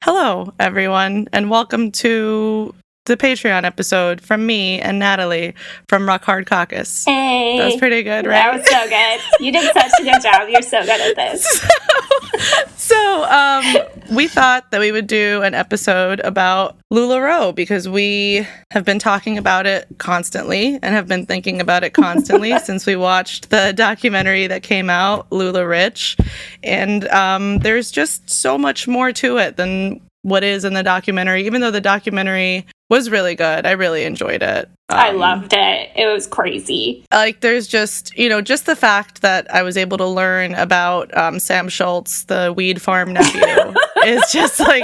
Hello, everyone, and welcome to the Patreon episode from me and Natalie from Rock Hard Caucus. Hey. That was pretty good, right? That was so good. You did such a good job. You're so good at this. So, we thought that we would do an episode about LuLaRoe because we have been talking about it constantly and have been thinking about it constantly since we watched the documentary that came out, Lula Rich. And there's just so much more to it than what is in the documentary, even though the documentary was really good. I really enjoyed it. I loved it. It was crazy. Like, there's just, just the fact that I was able to learn about Sam Schultz, the weed farm nephew, is just like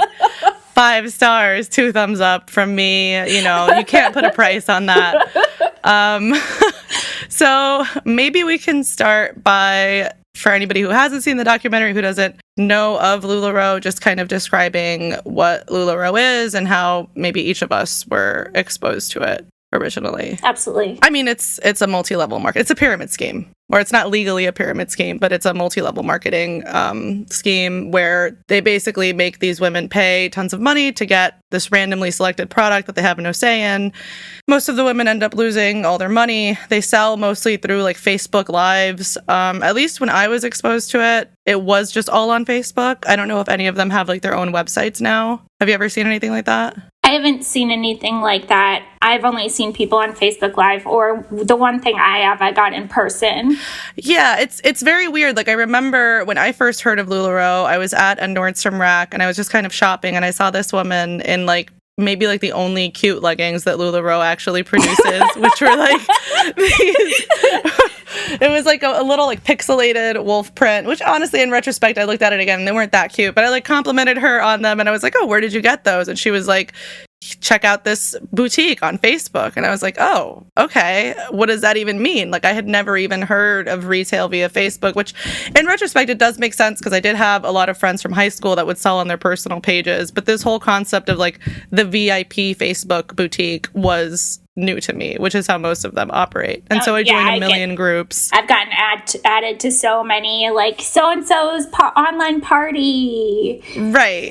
5 stars, 2 thumbs up from me. You can't put a price on that. So maybe we can start by, for anybody who hasn't seen the documentary, who doesn't know of LuLaRoe, just kind of describing what LuLaRoe is and how maybe each of us were exposed to it originally. Absolutely. I mean, it's a multi-level market. It's a pyramid scheme. Or it's not legally a pyramid scheme, but it's a multi-level marketing scheme where they basically make these women pay tons of money to get this randomly selected product that they have no say in. Most of the women end up losing all their money. They sell mostly through like Facebook Lives. At least when I was exposed to it, it was just all on Facebook. I don't know if any of them have like their own websites now. Have you ever seen anything like that? I haven't seen anything like that. I've only seen people on Facebook Live, or the one thing I got in person. Yeah, it's very weird. Like, I remember when I first heard of LuLaRoe, I was at a Nordstrom rack and I was just kind of shopping and I saw this woman in like maybe like the only cute leggings that LuLaRoe actually produces, which were like these. It was like a little like pixelated wolf print, which honestly, in retrospect, I looked at it again and they weren't that cute, but I like complimented her on them and I was like, oh, where did you get those? And she was like, check out this boutique on Facebook. And I was like, oh, okay. What does that even mean? Like, I had never even heard of retail via Facebook, which in retrospect, it does make sense because I did have a lot of friends from high school that would sell on their personal pages. But this whole concept of like the VIP Facebook boutique was new to me, which is how most of them operate. And so I joined a million groups. I've gotten added to so many, like so-and-so's online party. Right.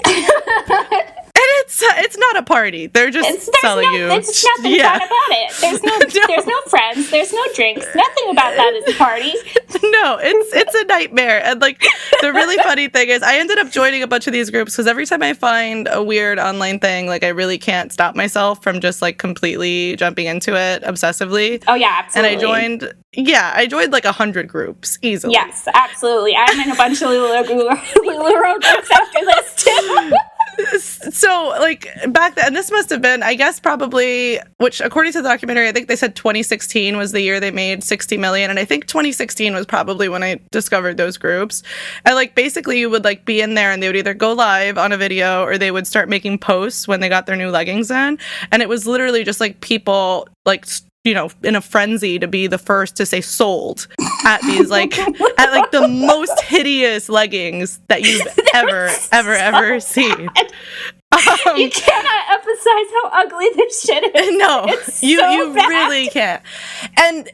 It's not a party. They're just selling you. There's nothing fun about it. There's no friends. There's no drinks. Nothing about that is a party. No, it's a nightmare. And like the really funny thing is I ended up joining a bunch of these groups because every time I find a weird online thing, like I really can't stop myself from just like completely jumping into it obsessively. Oh yeah, absolutely. And I joined like 100 groups easily. Yes, absolutely. I'm in a bunch of LuLaRoe groups after this too. So, like, back then, this must have been, I guess, probably, which, according to the documentary, I think they said 2016 was the year they made 60 million, and I think 2016 was probably when I discovered those groups. And, like, basically, you would, like, be in there, and they would either go live on a video, or they would start making posts when they got their new leggings in, and it was literally just, like, people, like, in a frenzy to be the first to say sold at these, like, at, like, the most hideous leggings that you've ever seen. You cannot emphasize how ugly this shit is. No, you bad. really can't. And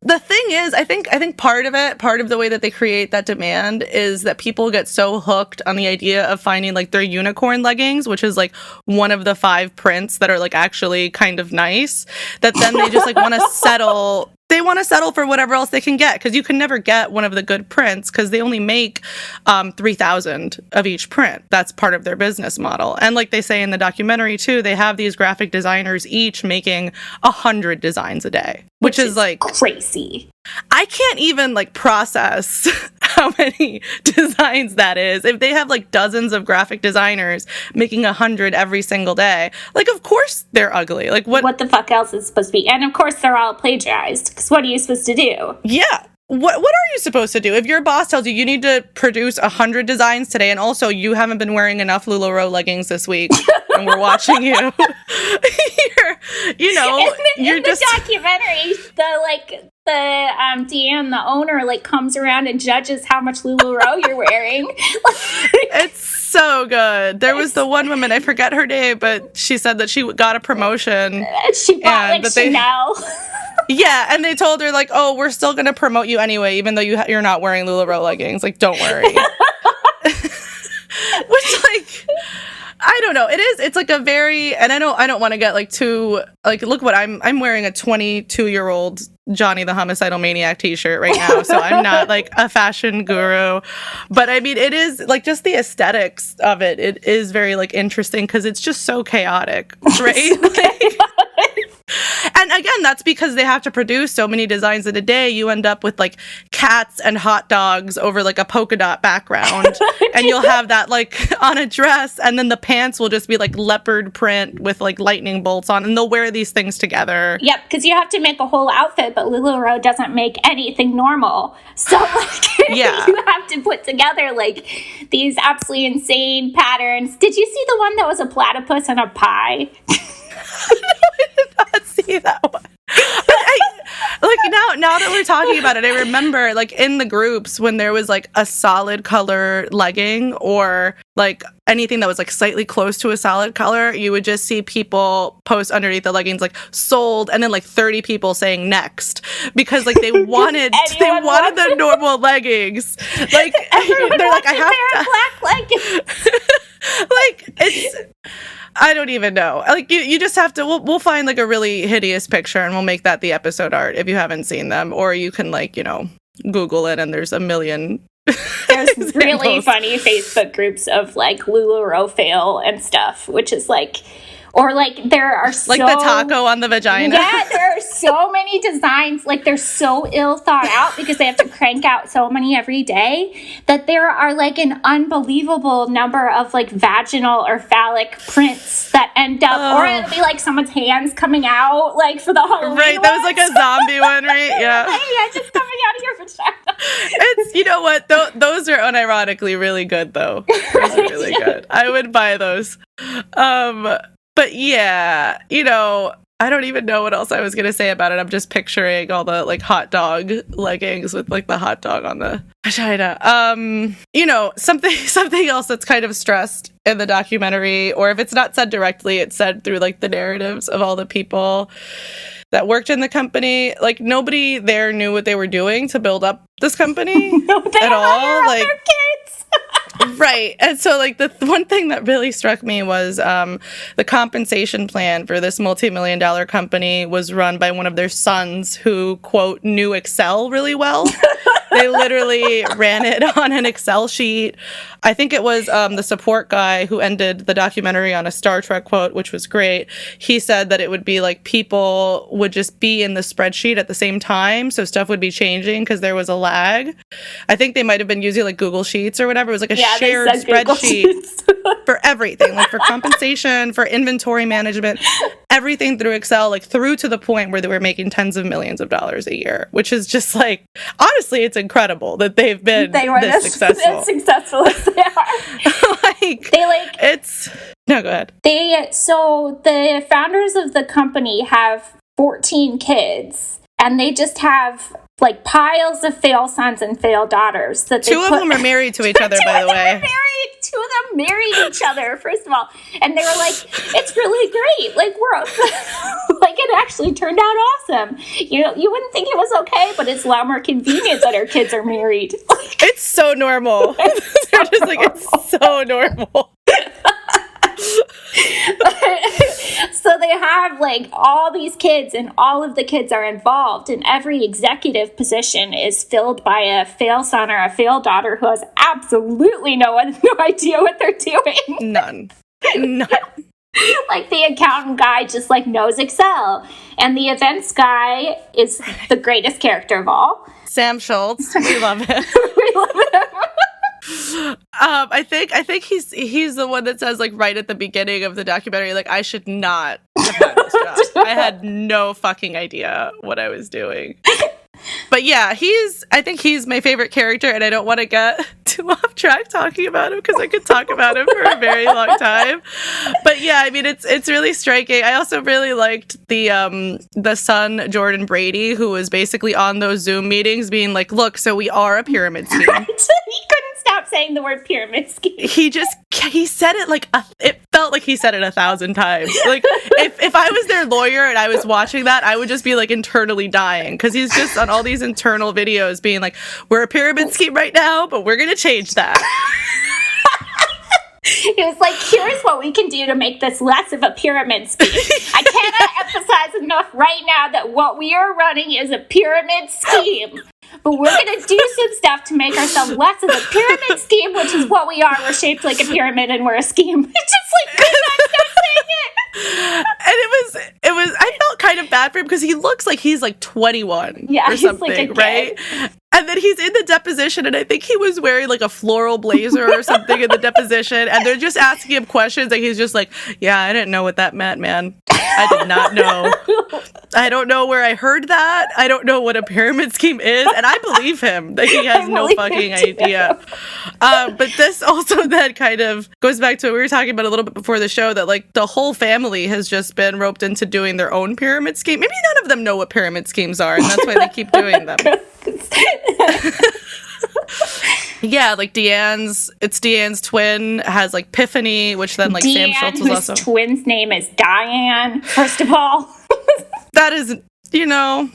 the thing is, I think part of the way that they create that demand is that people get so hooked on the idea of finding like their unicorn leggings, which is like one of the 5 prints that are like actually kind of nice, that then they just like want to settle. They want to settle for whatever else they can get because you can never get one of the good prints because they only make 3,000 of each print. That's part of their business model. And like they say in the documentary too, they have these graphic designers each making 100 designs a day, which is like crazy. I can't even like process how many designs that is. If they have like dozens of graphic designers making 100 every single day, like of course they're ugly. Like what the fuck else is supposed to be? And of course they're all plagiarized because what are you supposed to do? Yeah. What are you supposed to do? If your boss tells you you need to produce 100 designs today and also you haven't been wearing enough LuLaRoe leggings this week and we're watching you, you're just... the documentary, the DM, the owner, like comes around and judges how much LuLaRoe you're wearing. It's so good. There was the one woman, I forget her name, but she said that she got a promotion. She bought Chanel. Yeah, and they told her, like, oh, we're still going to promote you anyway, even though you're not wearing LuLaRoe leggings. Like, don't worry. Which, like, I don't know. It's like a very, and I don't want to get like too, like, look what I'm wearing a 22-year-old Johnny the Homicidal Maniac t-shirt right now. So I'm not like a fashion guru, but I mean, it is like just the aesthetics of it. It is very like interesting because it's just so chaotic, right? And again, that's because they have to produce so many designs in a day. You end up with like cats and hot dogs over like a polka dot background. And you'll have that like on a dress. And then the pants will just be like leopard print with like lightning bolts on. And they'll wear these things together. Yep, because you have to make a whole outfit, but LuLaRoe doesn't make anything normal. So like, yeah. You have to put together like these absolutely insane patterns. Did you see the one that was a platypus and a pie? I did not see that one. Now that we're talking about it, I remember like in the groups when there was like a solid color legging or like anything that was like slightly close to a solid color, you would just see people post underneath the leggings like sold, and then like 30 people saying next because like they wanted the normal leggings. Like they're like, I have to black leggings. like it's. I don't even know. Like you just have to. We'll find like a really hideous picture and we'll make that the episode art if you haven't seen them, or you can like Google it and there's a million. There's really funny Facebook groups of like LuLaRoe fail and stuff, which is like. Or, like, there are like the taco on the vagina. Yeah, there are so many designs. Like, they're so ill thought out because they have to crank out so many every day that there are, like, an unbelievable number of, like, vaginal or phallic prints that end up, or it'll be, like, someone's hands coming out, like, for the Halloween Right, that was, like, a zombie one, right? Yeah. Yeah, just coming out of your vagina. It's, you know what? Those are unironically really good, though. Those are really good. I would buy those. But yeah, I don't even know what else I was going to say about it. I'm just picturing all the like hot dog leggings with like the hot dog on the vagina. Something else that's kind of stressed in the documentary, or if it's not said directly, it's said through like the narratives of all the people that worked in the company. Like nobody there knew what they were doing to build up this company at all. Like their kids. Right. And so like the one thing that really struck me was the compensation plan for this multi-million-dollar company was run by one of their sons who, quote, knew Excel really well. They literally ran it on an Excel sheet. I think it was the support guy who ended the documentary on a Star Trek quote, which was great. He said that it would be like people would just be in the spreadsheet at the same time, so stuff would be changing because there was a lag. I think they might have been using like Google Sheets or whatever. It was like a shared spreadsheet for everything, like for compensation, for inventory management, everything through Excel, like through to the point where they were making tens of millions of dollars a year, which is just like, honestly, it's incredible that they've been this successful. As successful as they are. No, go ahead. So the founders of the company have 14 kids, and they just have like piles of fail sons and fail daughters. Two of them are married to each other, by the way. Two of them married each other, first of all. And they were like, it's really great. Like, we're like, it actually turned out awesome. You wouldn't think it was okay, but it's a lot more convenient that our kids are married. It's so normal. They're just like, it's so normal. So they have like all these kids, and all of the kids are involved, and every executive position is filled by a fail son or a fail daughter who has absolutely no idea what they're doing. None. Like the accountant guy just like knows Excel, and the events guy is the greatest character of all. Sam Schultz. We love him. We love him. I think he's the one that says like right at the beginning of the documentary, like, I should not have had this job. I had no fucking idea what I was doing. But yeah, I think he's my favorite character, and I don't want to get too off track talking about him because I could talk about him for a very long time. But yeah, I mean, it's really striking. I also really liked the son, Jordan Brady, who was basically on those Zoom meetings being like, look, so we are a pyramid scheme. He couldn't stop saying the word pyramid scheme. He said it like, it felt like he said it 1,000 times. Like, if I was their lawyer and I was watching that, I would just be like internally dying because he's just on all these internal videos being like, we're a pyramid scheme right now, but we're going to change that. He was like, here's what we can do to make this less of a pyramid scheme. I cannot emphasize enough right now that what we are running is a pyramid scheme. But we're going to do some stuff to make ourselves less of a pyramid scheme, which is what we are. We're shaped like a pyramid and we're a scheme. It's just like, good night, stop saying it. And I felt kind of bad for him because he looks like he's like 21 or something, like right? And then he's in the deposition, and I think he was wearing like a floral blazer or something in the deposition, and they're just asking him questions, and he's just like, yeah, I didn't know what that meant, man. I did not know. I don't know where I heard that. I don't know what a pyramid scheme is, and I believe him that he has no fucking idea. But this also then kind of goes back to what we were talking about a little bit before the show, that like the whole family has just been roped into doing their own pyramid scheme. Maybe none of them know what pyramid schemes are, and that's why they keep doing them. Yeah, like Deanne's twin has like Tiffany, which then like Deanne, Sam Schultz was also. whose twin's name is Diane, first of all. That is,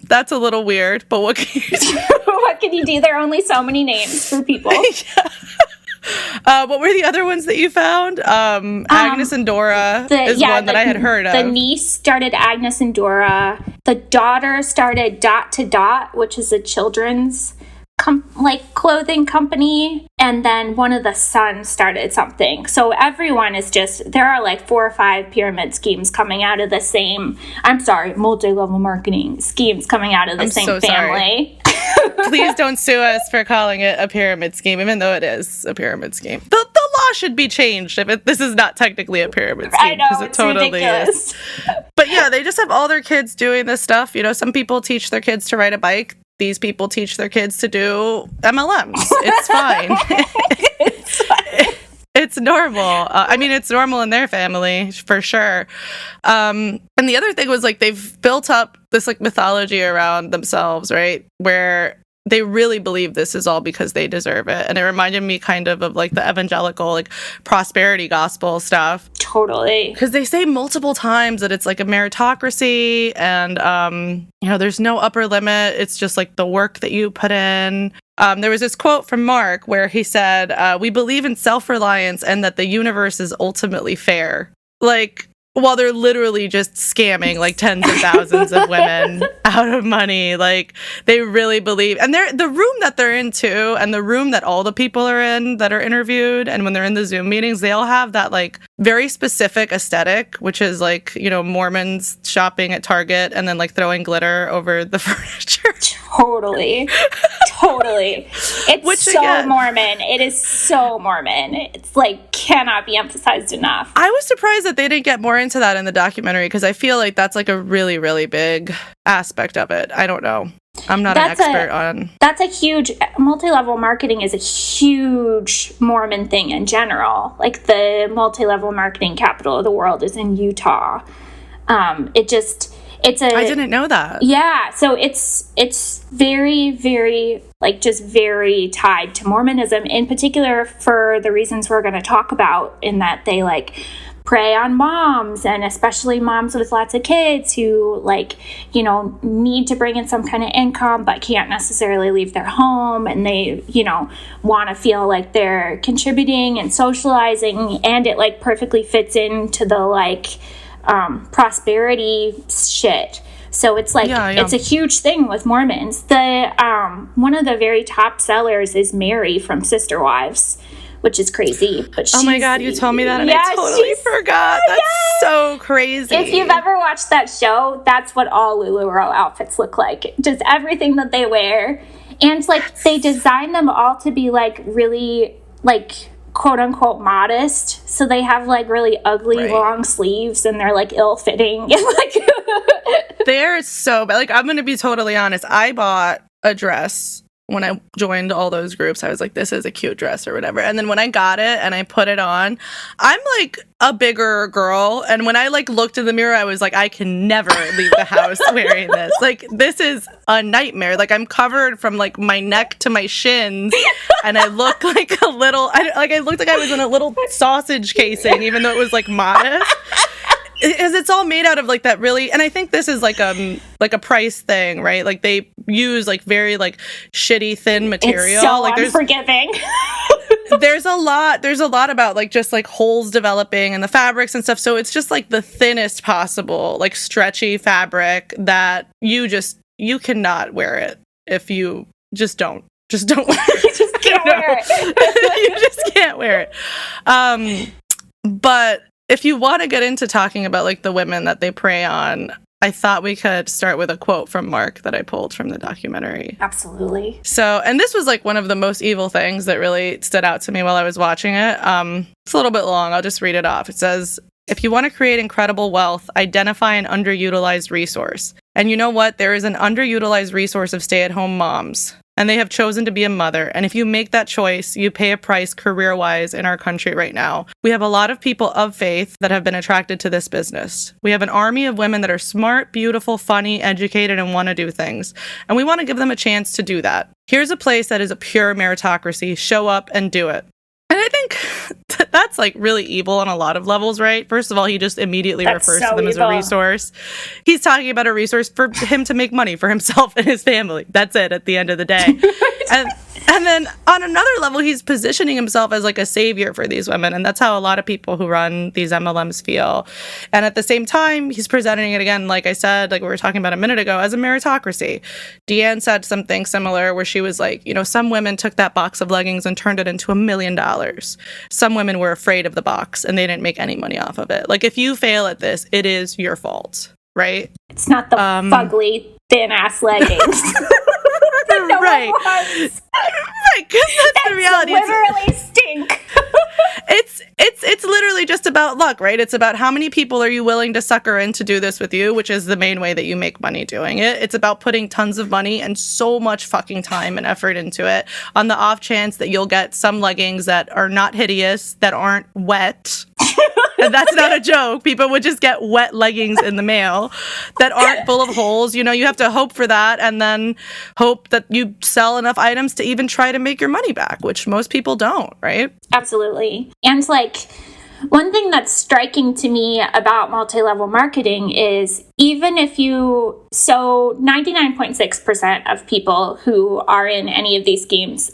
that's a little weird, but what can you do? What can you do? There are only so many names for people. Yeah. What were the other ones that you found? Agnes and Dora is one that I had heard of. The niece started Agnes and Dora. The daughter started Dot to Dot, which is a children's clothing company, and then one of the sons started something. So everyone is there are like 4 or 5 pyramid schemes coming out of the same, multi-level marketing schemes coming out of the same family. Please don't sue us for calling it a pyramid scheme, even though it is a pyramid scheme. The law should be changed if this is not technically a pyramid scheme. I know, it's totally ridiculous. Is. But yeah, they just have all their kids doing this stuff. Some people teach their kids to ride a bike. These people teach their kids to do MLMs. It's fine. It's normal. It's normal in their family for sure. And the other thing was like they've built up this like mythology around themselves, right? Where they really believe this is all because they deserve it. And it reminded me kind of like the evangelical, like prosperity gospel stuff. Totally. Because they say multiple times that it's like a meritocracy and, there's no upper limit. It's just like the work that you put in. There was this quote from Mark where he said, we believe in self-reliance and that the universe is ultimately fair. Like, while they're literally just scamming like tens of thousands of women out of money. Like, they really believe. And the room that they're in too, and the room that all the people are in that are interviewed, and when they're in the Zoom meetings, they all have that like very specific aesthetic, which is like, Mormons shopping at Target and then like throwing glitter over the furniture. Totally. It's so Mormon. It is so Mormon. It's like cannot be emphasized enough. I was surprised that they didn't get more into that in the documentary because I feel like that's like a really, really big aspect of it. I don't know. I'm not an expert on. That's a huge, multi-level marketing is a huge Mormon thing in general. Like the multi-level marketing capital of the world is in Utah. I didn't know that. Yeah, so it's very, very, like, just very tied to Mormonism, in particular for the reasons we're going to talk about, in that they, like, prey on moms, and especially moms with lots of kids who, like, need to bring in some kind of income but can't necessarily leave their home, and they, want to feel like they're contributing and socializing, and it, like, perfectly fits into the, like, prosperity shit. So it's like it's a huge thing with Mormons. The one of the very top sellers is Mary from Sister Wives, which is crazy. But oh my god, you told me that and I totally forgot. That's so crazy. If you've ever watched that show, that's what all LuLaRoe outfits look like. Just everything that they wear. And like they design them all to be like really like quote unquote modest, so they have like really ugly long sleeves and they're like ill-fitting and like they're so bad. Like, I'm gonna be totally honest, I bought a dress when I joined all those groups. I was like, this is a cute dress or whatever, and then when I got it and I put it on, I'm like a bigger girl, and when I like looked in the mirror, I was like, I can never leave the house wearing this. Like, this is a nightmare. Like, I'm covered from like my neck to my shins, and I look like a little I looked like I was in a little sausage casing, even though it was like modest. It's all made out of like that really, and I think this is like a price thing, right? Like they use like very like shitty thin material. It's so like unforgiving. there's a lot about like just like holes developing and the fabrics and stuff. So it's just like the thinnest possible, like stretchy fabric that you cannot wear it if you just don't wear it. You just can't wear it. You just can't wear it. But if you want to get into talking about like the women that they prey on, I thought we could start with a quote from Mark that I pulled from the documentary. Absolutely. So, and this was like one of the most evil things that really stood out to me while I was watching it. It's a little bit long. I'll just read it off. It says, if you want to create incredible wealth, identify an underutilized resource. And you know what? There is an underutilized resource of stay-at-home moms. And they have chosen to be a mother. And if you make that choice, you pay a price career-wise in our country right now. We have a lot of people of faith that have been attracted to this business. We have an army of women that are smart, beautiful, funny, educated, and want to do things. And we want to give them a chance to do that. Here's a place that is a pure meritocracy. Show up and do it. And I think that's like really evil on a lot of levels, right? First of all, he just immediately refers to them as a resource. He's talking about a resource for him to make money for himself and his family. That's it at the end of the day. And then on another level, he's positioning himself as like a savior for these women. And that's how a lot of people who run these MLMs feel. And at the same time, he's presenting it again, like I said, like we were talking about a minute ago, as a meritocracy. Deanne said something similar where she was like, you know, some women took that box of leggings and turned it into $1 million. Some women were afraid of the box and they didn't make any money off of it. Like if you fail at this, it is your fault, right? It's not the fugly, thin-ass leggings. Right. Right, because that's the reality. Literally stink. It's literally just about luck, right? It's about how many people are you willing to sucker in to do this with you, which is the main way that you make money doing it. It's about putting tons of money and so much fucking time and effort into it on the off chance that you'll get some leggings that are not hideous, that aren't wet. And that's not a joke. People would just get wet leggings in the mail that aren't full of holes. You know, you have to hope for that and then hope that you sell enough items to even try to make your money back, which most people don't, right? Absolutely. And like, one thing that's striking to me about multi-level marketing is even if so 99.6% of people who are in any of these schemes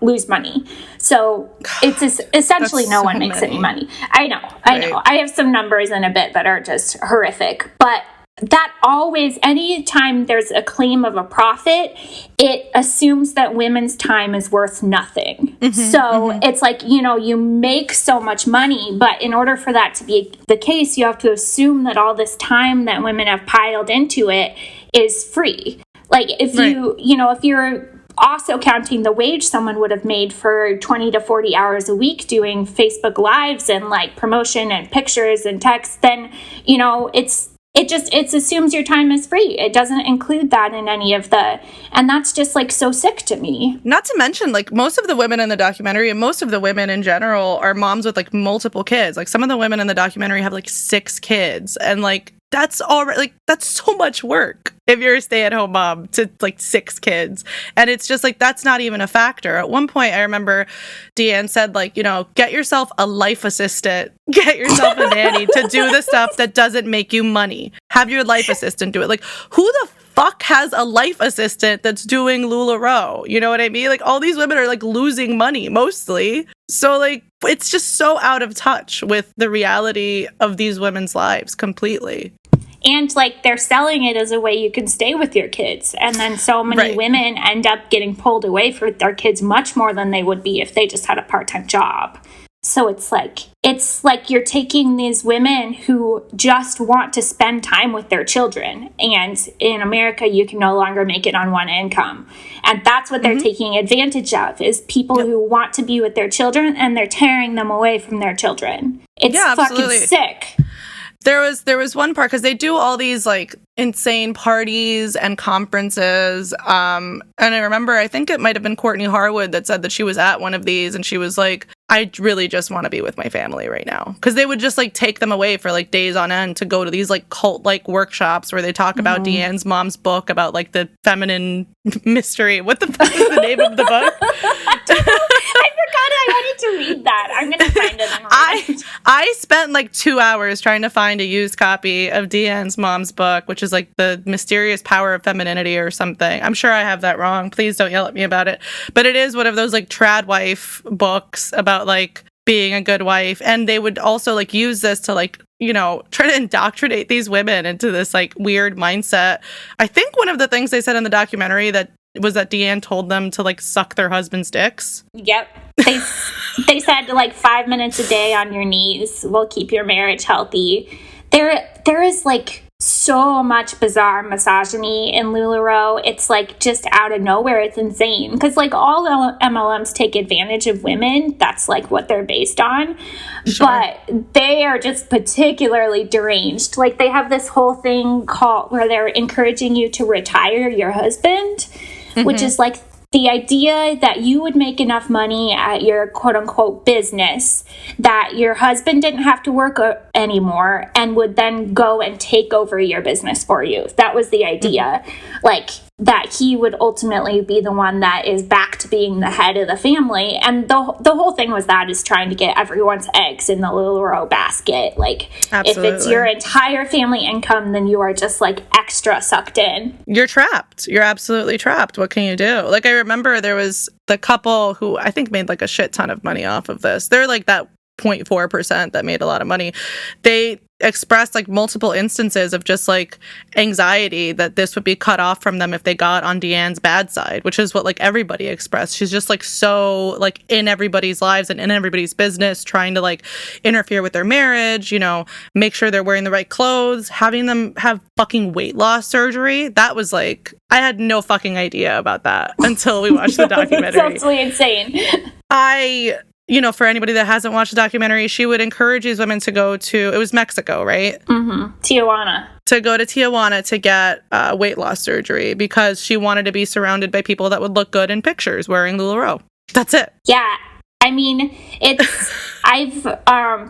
lose money. So it's essentially no one makes any money. I know. I have some numbers in a bit that are just horrific, but that always, anytime there's a claim of a profit, it assumes that women's time is worth nothing. It's like, you know, you make so much money, but in order for that to be the case, you have to assume that all this time that women have piled into it is free. Like if if you're also counting the wage someone would have made for 20 to 40 hours a week doing Facebook Lives and like promotion and pictures and text, then, you know, it assumes your time is free. It doesn't include that in any of and that's just like so sick to me. Not to mention, like most of the women in the documentary and most of the women in general are moms with like multiple kids. Like some of the women in the documentary have like 6 kids, and like that's already like that's so much work if you're a stay-at-home mom to like 6 kids. And it's just like that's not even a factor. At one point I remember Deanne said, like, you know, get yourself a life assistant, get yourself a nanny to do the stuff that doesn't make you money. Have your life assistant do it. Like, who the fuck has a life assistant that's doing LuLaRoe? You know what I mean? Like, all these women are like losing money mostly. So like it's just so out of touch with the reality of these women's lives completely. And like they're selling it as a way you can stay with your kids. And then so many women end up getting pulled away from their kids much more than they would be if they just had a part-time job. So it's like you're taking these women who just want to spend time with their children. And in America, you can no longer make it on one income. And that's what they're taking advantage of, is people who want to be with their children, and they're tearing them away from their children. It's fucking sick. There was one part, because they do all these like insane parties and conferences. And I remember, I think it might have been Courtney Harwood that said that she was at one of these and she was like, I really just want to be with my family right now. Because they would just like take them away for like days on end to go to these like cult like workshops where they talk about Deanne's mom's book about like the feminine mystery. What the fuck is the name of the book? forgot I wanted to read that. I'm going to find it. I spent like 2 hours trying to find a used copy of Deanne's mom's book, which is like The Mysterious Power of Femininity or something. I'm sure I have that wrong. Please don't yell at me about it. But it is one of those like trad wife books about like being a good wife. And they would also like use this to like, you know, try to indoctrinate these women into this like weird mindset. I think one of the things they said in the documentary that Deanne told them to like suck their husband's dicks. Yep. They said like 5 minutes a day on your knees will keep your marriage healthy. There is like so much bizarre misogyny in LuLaRoe. It's like just out of nowhere. It's insane because like all MLMs take advantage of women. That's like what they're based on. Sure. But they are just particularly deranged. Like they have this whole thing called where they're encouraging you to retire your husband, which is like the idea that you would make enough money at your quote unquote business that your husband didn't have to work anymore and would then go and take over your business for you. That was the idea. Like that he would ultimately be the one that is back to being the head of the family. And the whole thing was that is trying to get everyone's eggs in the LuLaRoe basket. Like Absolutely. If it's your entire family income, then you are just like extra sucked in. You're trapped. You're absolutely trapped. What can you do? Like I remember there was the couple who I think made like a shit ton of money off of this. They're like that 0.4% that made a lot of money. They expressed like multiple instances of just like anxiety that this would be cut off from them if they got on Deanne's bad side, which is what like everybody expressed. She's just like so like in everybody's lives and in everybody's business, trying to like interfere with their marriage, you know, make sure they're wearing the right clothes, having them have fucking weight loss surgery. That was like, I had no fucking idea about that until we watched the documentary. It's absolutely insane. You know, for anybody that hasn't watched the documentary, she would encourage these women to go to, it was Mexico, right? Tijuana. To go to Tijuana to get weight loss surgery because she wanted to be surrounded by people that would look good in pictures wearing LuLaRoe. That's it. Yeah. I mean, I've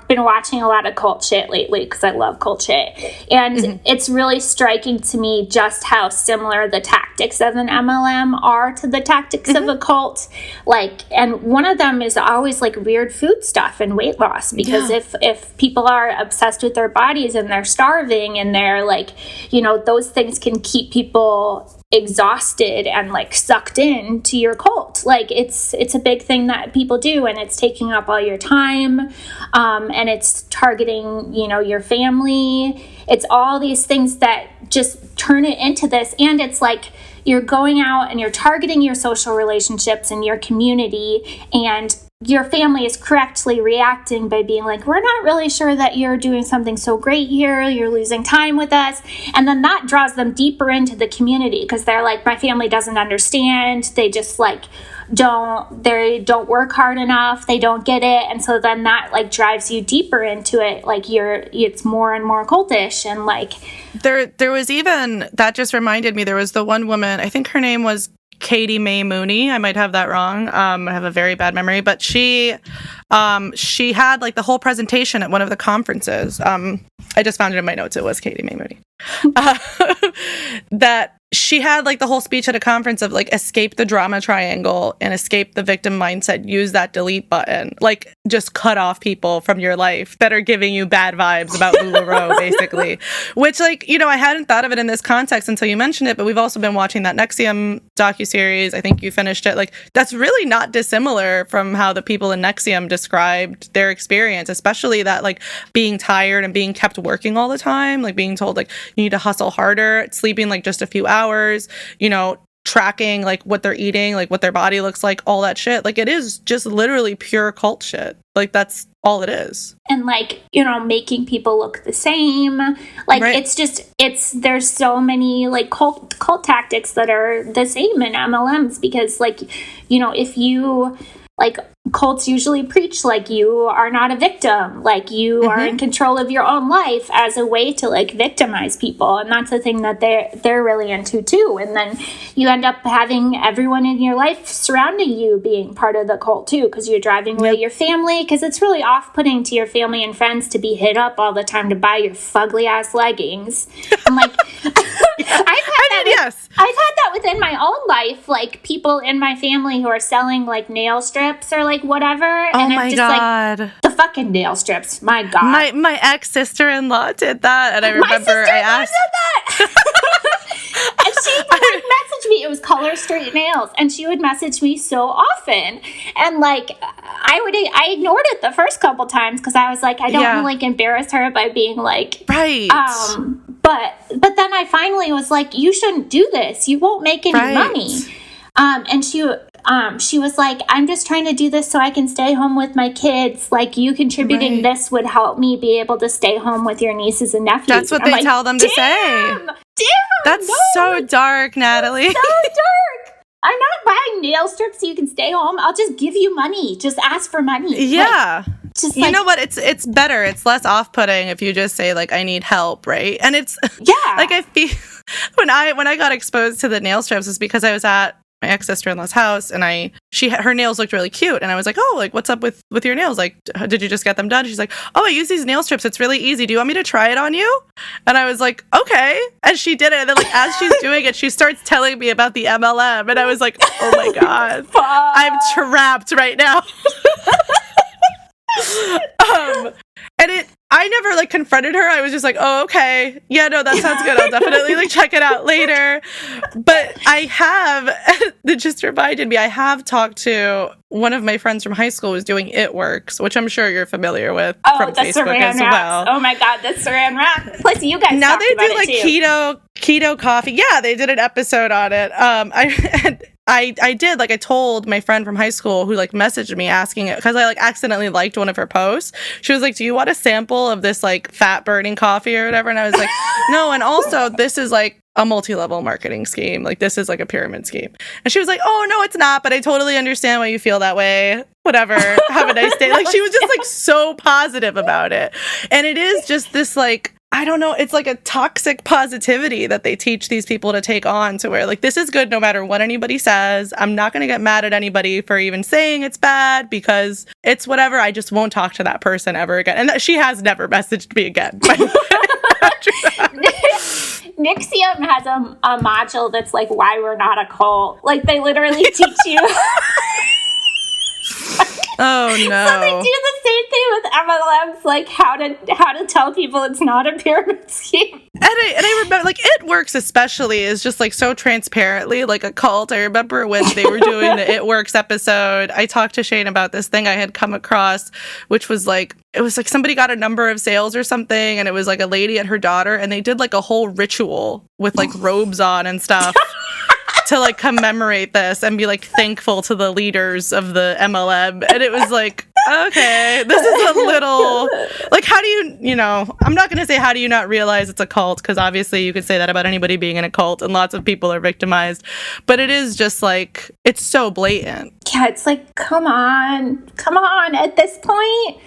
been watching a lot of cult shit lately because I love cult shit. And it's really striking to me just how similar the tactics of an MLM are to the tactics of a cult. Like, and one of them is always like weird food stuff and weight loss because if people are obsessed with their bodies and they're starving and they're like, you know, those things can keep people exhausted and like sucked in to your cult. Like it's a big thing that people do and it's taking up all your time and it's targeting, you know, your family. It's all these things that just turn it into this. And it's like you're going out and you're targeting your social relationships and your community, and your family is correctly reacting by being like, we're not really sure that you're doing something so great here. You're losing time with us. And then that draws them deeper into the community because they're like, my family doesn't understand. They just like they don't work hard enough. They don't get it. And so then that like drives you deeper into it. Like it's more and more cultish. And like there was even, that just reminded me, there was the one woman, I think her name was Katie Mae Mooney. I might have that wrong. I have a very bad memory, but she had like the whole presentation at one of the conferences. I just found it in my notes. It was Katie Mae Mooney. That she had like the whole speech at a conference of like escape the drama triangle and escape the victim mindset. Use that delete button. Like just cut off people from your life that are giving you bad vibes about LuLaRoe, basically. Which like, you know, I hadn't thought of it in this context until you mentioned it, but we've also been watching that NXIVM docuseries. I think you finished it. Like that's really not dissimilar from how the people in NXIVM described their experience, especially that like being tired and being kept working all the time, like being told like you need to hustle harder, sleeping like just a few hours, you know, tracking like what they're eating, like what their body looks like, all that shit. Like it is just literally pure cult shit. Like that's all it is. And like, you know, making people look the same. Like right. There's so many like cult tactics that are the same in MLMs because like, you know, if you like cults usually preach like you are not a victim, like you are in control of your own life as a way to like victimize people, and that's the thing that they're really into too. And then you end up having everyone in your life surrounding you being part of the cult too, because you're driving away your family, because it's really off-putting to your family and friends to be hit up all the time to buy your fugly ass leggings. And like Yes. I've had that within my own life, like people in my family who are selling like nail strips or like whatever. Oh and my I'm just God. like, the fucking nail strips. My God. My ex sister-in-law did that, and I remember I asked. Did that. And she would like message me. It was Color Straight Nails, and she would message me so often. And like, I ignored it the first couple times because I was like, I don't want to like embarrass her by being like, right. But then I finally was like, you shouldn't do this. You won't make any money. And she was like, I'm just trying to do this so I can stay home with my kids. Like, you contributing this would help me be able to stay home with your nieces and nephews. That's what they tell them to say. Damn, that's so dark, Natalie. So dark. I'm not buying nail strips so you can stay home. I'll just give you money. Just ask for money. Yeah. Like, just you know what? It's better. It's less off-putting if you just say like, I need help, right? And it's like I feel when I got exposed to the nail strips is because I was at my ex-sister-in-law's house, and her nails looked really cute, and I was like, oh, like, what's up with your nails? Like, did you just get them done? She's like, oh, I use these nail strips. It's really easy. Do you want me to try it on you? And I was like, okay. And she did it. And then like, as she's doing it, she starts telling me about the MLM. And I was like, oh my God, I'm trapped right now. And I never like confronted her. I was just like, oh, okay. Yeah, no, that sounds good. I'll definitely like check it out later. But that just reminded me, I have talked to one of my friends from high school who's doing It Works, which I'm sure you're familiar with from Facebook as well. Oh my God, the saran wrap. Plus, you guys now talked they about do like it too. keto coffee. Yeah, they did an episode on it. I did, like, I told my friend from high school who like messaged me asking it because I like accidentally liked one of her posts. She was like, do you want a sample of this like fat burning coffee or whatever? And I was like, no. And also, this is like a multi-level marketing scheme. Like, this is like a pyramid scheme. And she was like, oh no, it's not, but I totally understand why you feel that way. Whatever. Have a nice day. Like, she was just like so positive about it. And it is just this like, I don't know, it's like a toxic positivity that they teach these people to take on, to where like, this is good no matter what anybody says. I'm not going to get mad at anybody for even saying it's bad because it's whatever. I just won't talk to that person ever again. And she has never messaged me again. Nixium has a module that's like why we're not a cult. Like, they literally teach you. Oh no. So they do the same thing with MLMs, like how to tell people it's not a pyramid scheme. And I remember, like, It Works especially is just like so transparently like a cult. I remember when they were doing the It Works episode, I talked to Shane about this thing I had come across, which was like, it was like somebody got a number of sales or something, and it was like a lady and her daughter, and they did like a whole ritual with like robes on and stuff. To like commemorate this and be like thankful to the leaders of the MLM. And it was like, okay, this is a little like, how do you know, I'm not going to say how do you not realize it's a cult, because obviously you could say that about anybody being in a cult and lots of people are victimized, but it is just like, it's so blatant. Yeah, it's like, come on at this point.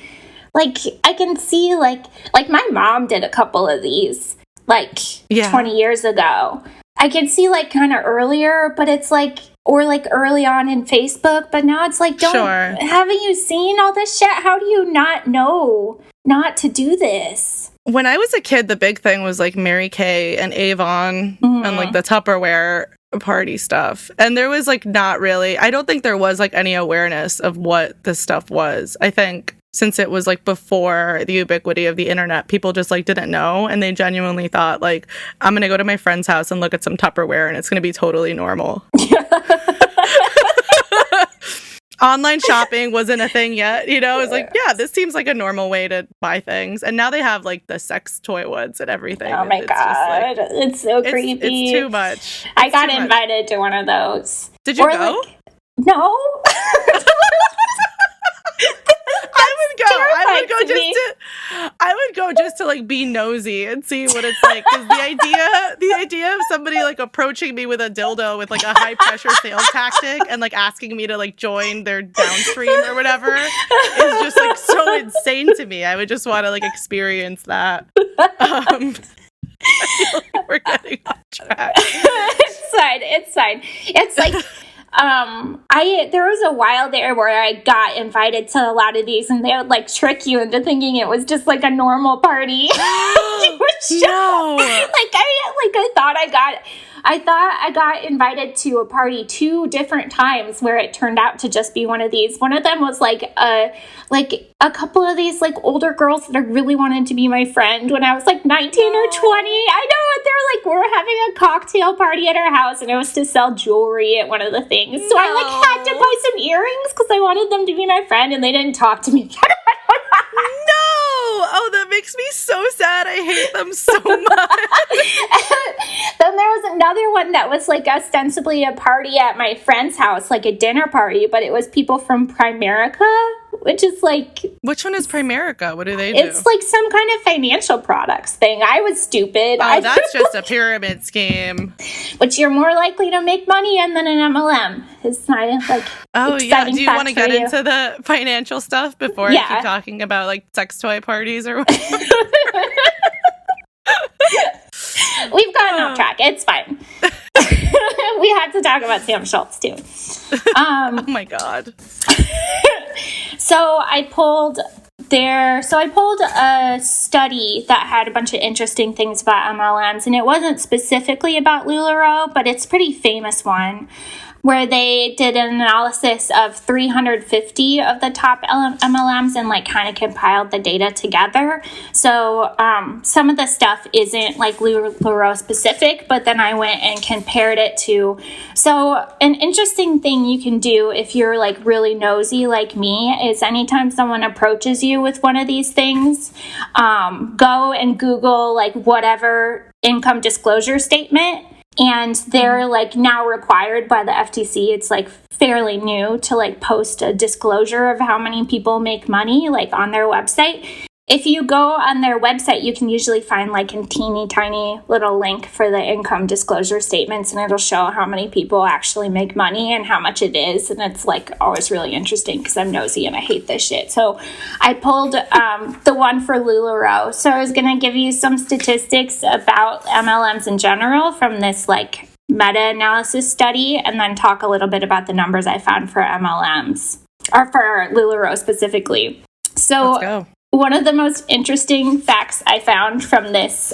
Like, I can see like my mom did a couple of these like 20 years ago. I can see like kind of earlier, but it's like, or like early on in Facebook, but now it's like, haven't you seen all this shit? How do you not know not to do this? When I was a kid, the big thing was like Mary Kay and Avon and like the Tupperware party stuff. And there was like not really, I don't think there was like any awareness of what this stuff was. I think since it was like before the ubiquity of the internet, people just like didn't know, and they genuinely thought like, I'm gonna go to my friend's house and look at some Tupperware and it's gonna be totally normal. Online shopping wasn't a thing yet, you know. It was like, yeah, this seems like a normal way to buy things, and now they have like the sex toy ones and everything. Oh my God, it's so creepy. It's too much. I got invited to one of those. Did you go? Like, no. I would go just to like be nosy and see what it's like, because the idea of somebody like approaching me with a dildo with like a high pressure sales tactic and like asking me to like join their downstream or whatever is just like so insane to me. I would just want to like experience that. I feel like we're getting off track. It's fine. It's like there was a while there where I got invited to a lot of these, and they would like trick you into thinking it was just like a normal party. It was No. I thought I got invited to a party 2 different times where it turned out to just be one of these. One of them was like a couple of these like older girls that I really wanted to be my friend when I was like 19 or 20. I know, they're like, we're having a cocktail party at our house, and it was to sell jewelry at one of the things. So I like had to buy some earrings because I wanted them to be my friend, and they didn't talk to me. No! Oh, that makes me so sad. I hate them so much. Then there was another one that was like ostensibly a party at my friend's house, like a dinner party, but it was people from Primerica, which is like... Which one is Primerica? What do they do? It's like some kind of financial products thing. I was stupid. Oh, that's just a pyramid scheme. Which you're more likely to make money in than an MLM. It's not like... Oh, yeah. Do you want to get into the financial stuff before I keep talking about like sex toy parties or whatever? We've gotten off track. It's fine. We had to talk about Sam Schultz too. Oh my God. So I pulled a study that had a bunch of interesting things about MLMs, and it wasn't specifically about LuLaRoe, but it's a pretty famous one, where they did an analysis of 350 of the top MLMs and like kind of compiled the data together. So some of the stuff isn't like LuLaRoe specific, but then I went and compared it to. So an interesting thing you can do if you're like really nosy like me is anytime someone approaches you with one of these things, go and Google like whatever income disclosure statement. And they're like now required by the FTC. It's like fairly new to like post a disclosure of how many people make money like on their website. If you go on their website, you can usually find like a teeny tiny little link for the income disclosure statements, and it'll show how many people actually make money and how much it is. And it's like always really interesting because I'm nosy and I hate this shit. So I pulled the one for LuLaRoe. So I was going to give you some statistics about MLMs in general from this like meta-analysis study, and then talk a little bit about the numbers I found for MLMs, or for LuLaRoe specifically. So let's go. One of the most interesting facts I found from this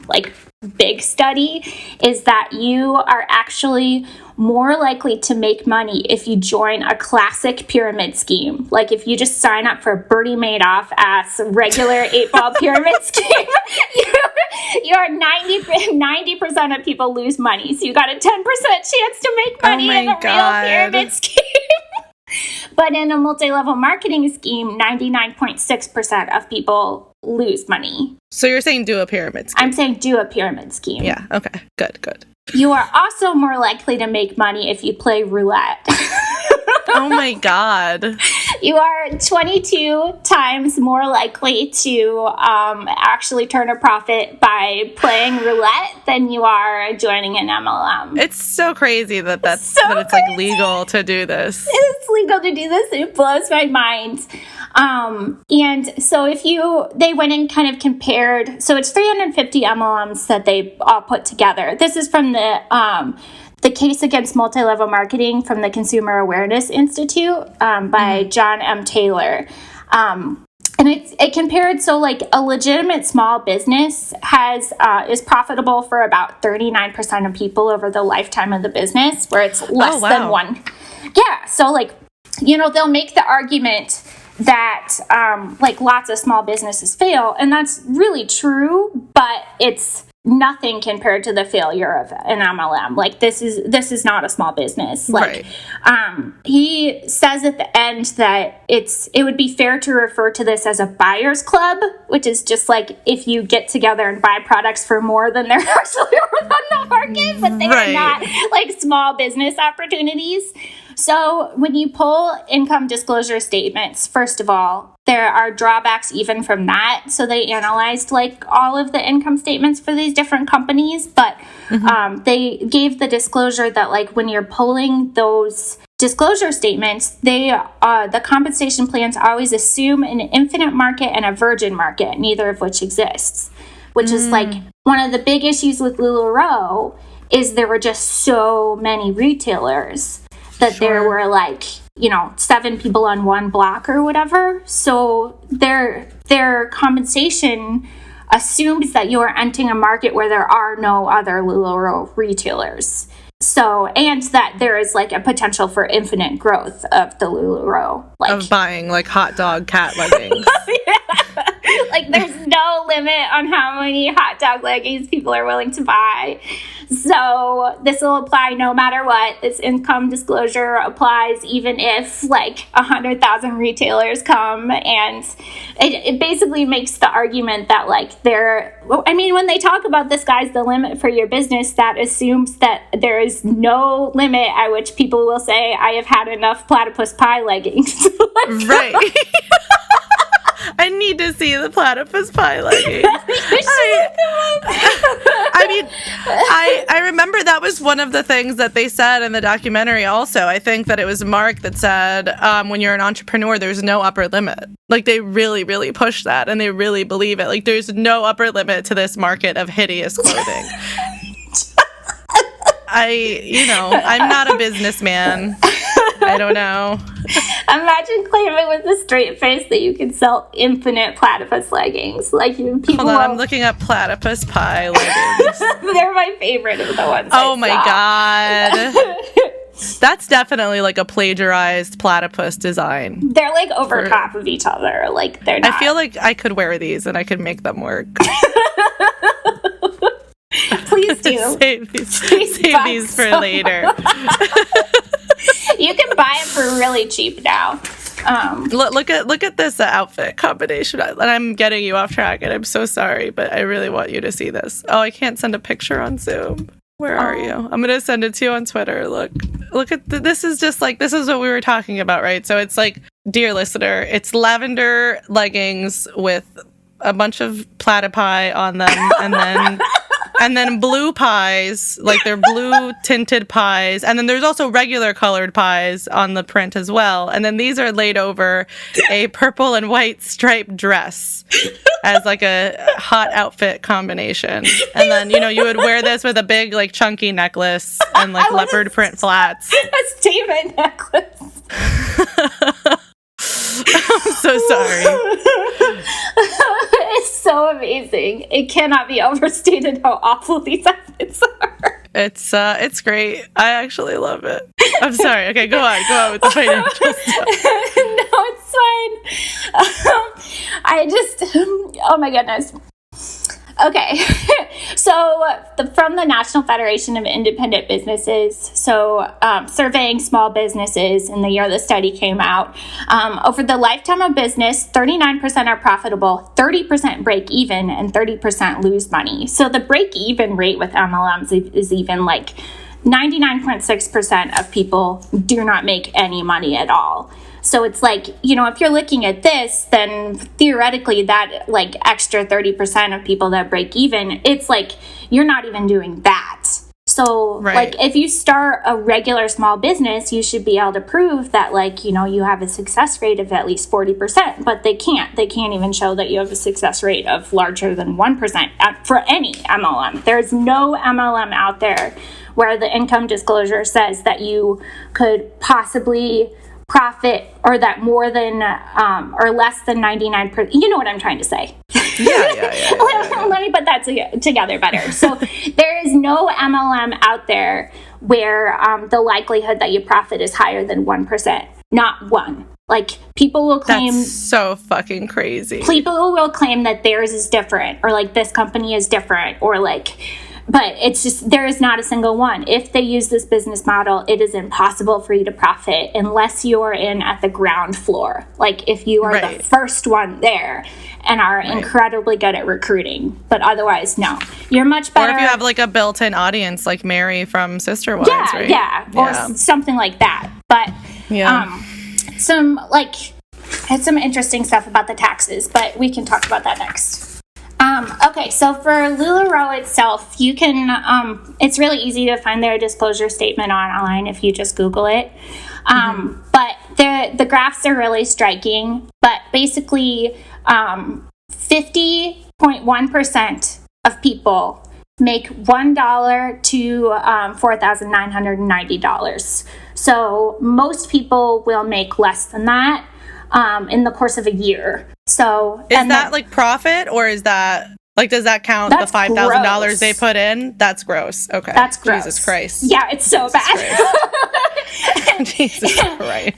like big study is that you are actually more likely to make money if you join a classic pyramid scheme. Like if you just sign up for a Bernie Madoff ass regular 8-ball pyramid scheme, you are 90% of people lose money. So you got a 10% chance to make money in a real pyramid scheme. But in a multi-level marketing scheme, 99.6% of people lose money. So you're saying do a pyramid scheme? I'm saying do a pyramid scheme. Yeah, okay. Good. You are also more likely to make money if you play roulette. Oh my God. You are 22 times more likely to actually turn a profit by playing roulette than you are joining an MLM. It's so crazy that it's like legal to do this. It's legal to do this. It blows my mind. And so they went and kind of compared, so it's 350 MLMs that they all put together. This is from the Case Against Multi-Level Marketing from the Consumer Awareness Institute by John M. Taylor. And it compared, so like a legitimate small business is profitable for about 39% of people over the lifetime of the business, where it's less than one. Yeah, so like, they'll make the argument that like lots of small businesses fail, and that's really true, but it's nothing compared to the failure of an MLM. Like this is not a small business. Like, right. He says at the end that it would be fair to refer to this as a buyer's club, which is just like if you get together and buy products for more than they're actually worth on the market, but they are not like small business opportunities. So when you pull income disclosure statements, first of all, there are drawbacks even from that. So they analyzed like all of the income statements for these different companies, but they gave the disclosure that like when you're pulling those disclosure statements, the compensation plans always assume an infinite market and a virgin market, neither of which exists, which is like one of the big issues with LuLaRoe is there were just so many retailers that there were like, 7 people on one block or whatever. So their compensation assumes that you are entering a market where there are no other LuLaRoe retailers. So, and that there is like a potential for infinite growth of the LuLaRoe. Like, of buying like hot dog cat leggings. Like there's no limit on how many hot dog leggings people are willing to buy. So this will apply no matter what. This income disclosure applies even if like 100,000 retailers come, and it basically makes the argument that like when they talk about the sky's the limit for your business, that assumes that there is no limit at which people will say, I have had enough platypus pie leggings. Right. I need to see the platypus pie leggings. I remember that was one of the things that they said in the documentary also. I think that it was Mark that said, when you're an entrepreneur, there's no upper limit. Like, they really, really push that, and they really believe it. Like, there's no upper limit to this market of hideous clothing. I'm not a businessman. I don't know. Imagine claiming with a straight face that you can sell infinite platypus leggings. Like, people. Hold on, I'm looking up platypus pie leggings. They're my favorite of the ones. Oh my god. That's definitely like a plagiarized platypus design. They're like over top of each other. Like, they're not. I feel like I could wear these and I could make them work. Please do. Save these for later. You can buy it for really cheap now. Look at this outfit combination. And I'm getting you off track, and I'm so sorry, but I really want you to see this. Oh, I can't send a picture on Zoom. Where are you? I'm gonna send it to you on Twitter. Look at this is just like, this is what we were talking about, right? So it's like, dear listener, it's lavender leggings with a bunch of platypi on them, and then blue pies, like they're blue tinted pies. And then there's also regular colored pies on the print as well. And then these are laid over a purple and white striped dress as like a hot outfit combination. And then, you would wear this with a big, like, chunky necklace and like leopard print flats. A statement necklace. I'm so sorry. It's so amazing. It cannot be overstated how awful these outfits are. It's great. I actually love it. I'm sorry. Okay, go on with the financial stuff. No, it's fine. Oh my goodness. Okay, so from the National Federation of Independent Businesses, surveying small businesses in the year the study came out, over the lifetime of business, 39% are profitable, 30% break even, and 30% lose money. So the break even rate with MLMs is even like 99.6% of people do not make any money at all. So it's like, if you're looking at this, then theoretically that like extra 30% of people that break even, it's like you're not even doing that. So like if you start a regular small business, you should be able to prove that like, you have a success rate of at least 40%, but they can't even show that you have a success rate of larger than 1% for any MLM. There's no MLM out there where the income disclosure says that you could possibly profit, or that more than or less than 99%. You know what I'm trying to say. Yeah. Let me put that together better. So there is no MLM out there where the likelihood that you profit is higher than 1%. Not one. Like, people will claim... That's so fucking crazy. People will claim that theirs is different, or like this company is different, or like... But it's just, there is not a single one. If they use this business model, it is impossible for you to profit unless you're in at the ground floor. Like, if you are the first one there and are incredibly good at recruiting. But otherwise, no. You're much better. Or if you have like a built-in audience like Mary from Sister Wives, right? Yeah, or something like that. But some interesting stuff about the taxes, but we can talk about that next. Okay, so for LuLaRoe itself, you can, it's really easy to find their disclosure statement online if you just Google it. But the graphs are really striking. But basically, 50.1% of people make $1 to $4,990. So most people will make less than that in the course of a year. So is that like profit, or is that Like, does that count That's the $5,000 gross. they put in? That's gross. Okay. That's gross. Jesus Christ. Yeah, it's so bad. Jesus Christ.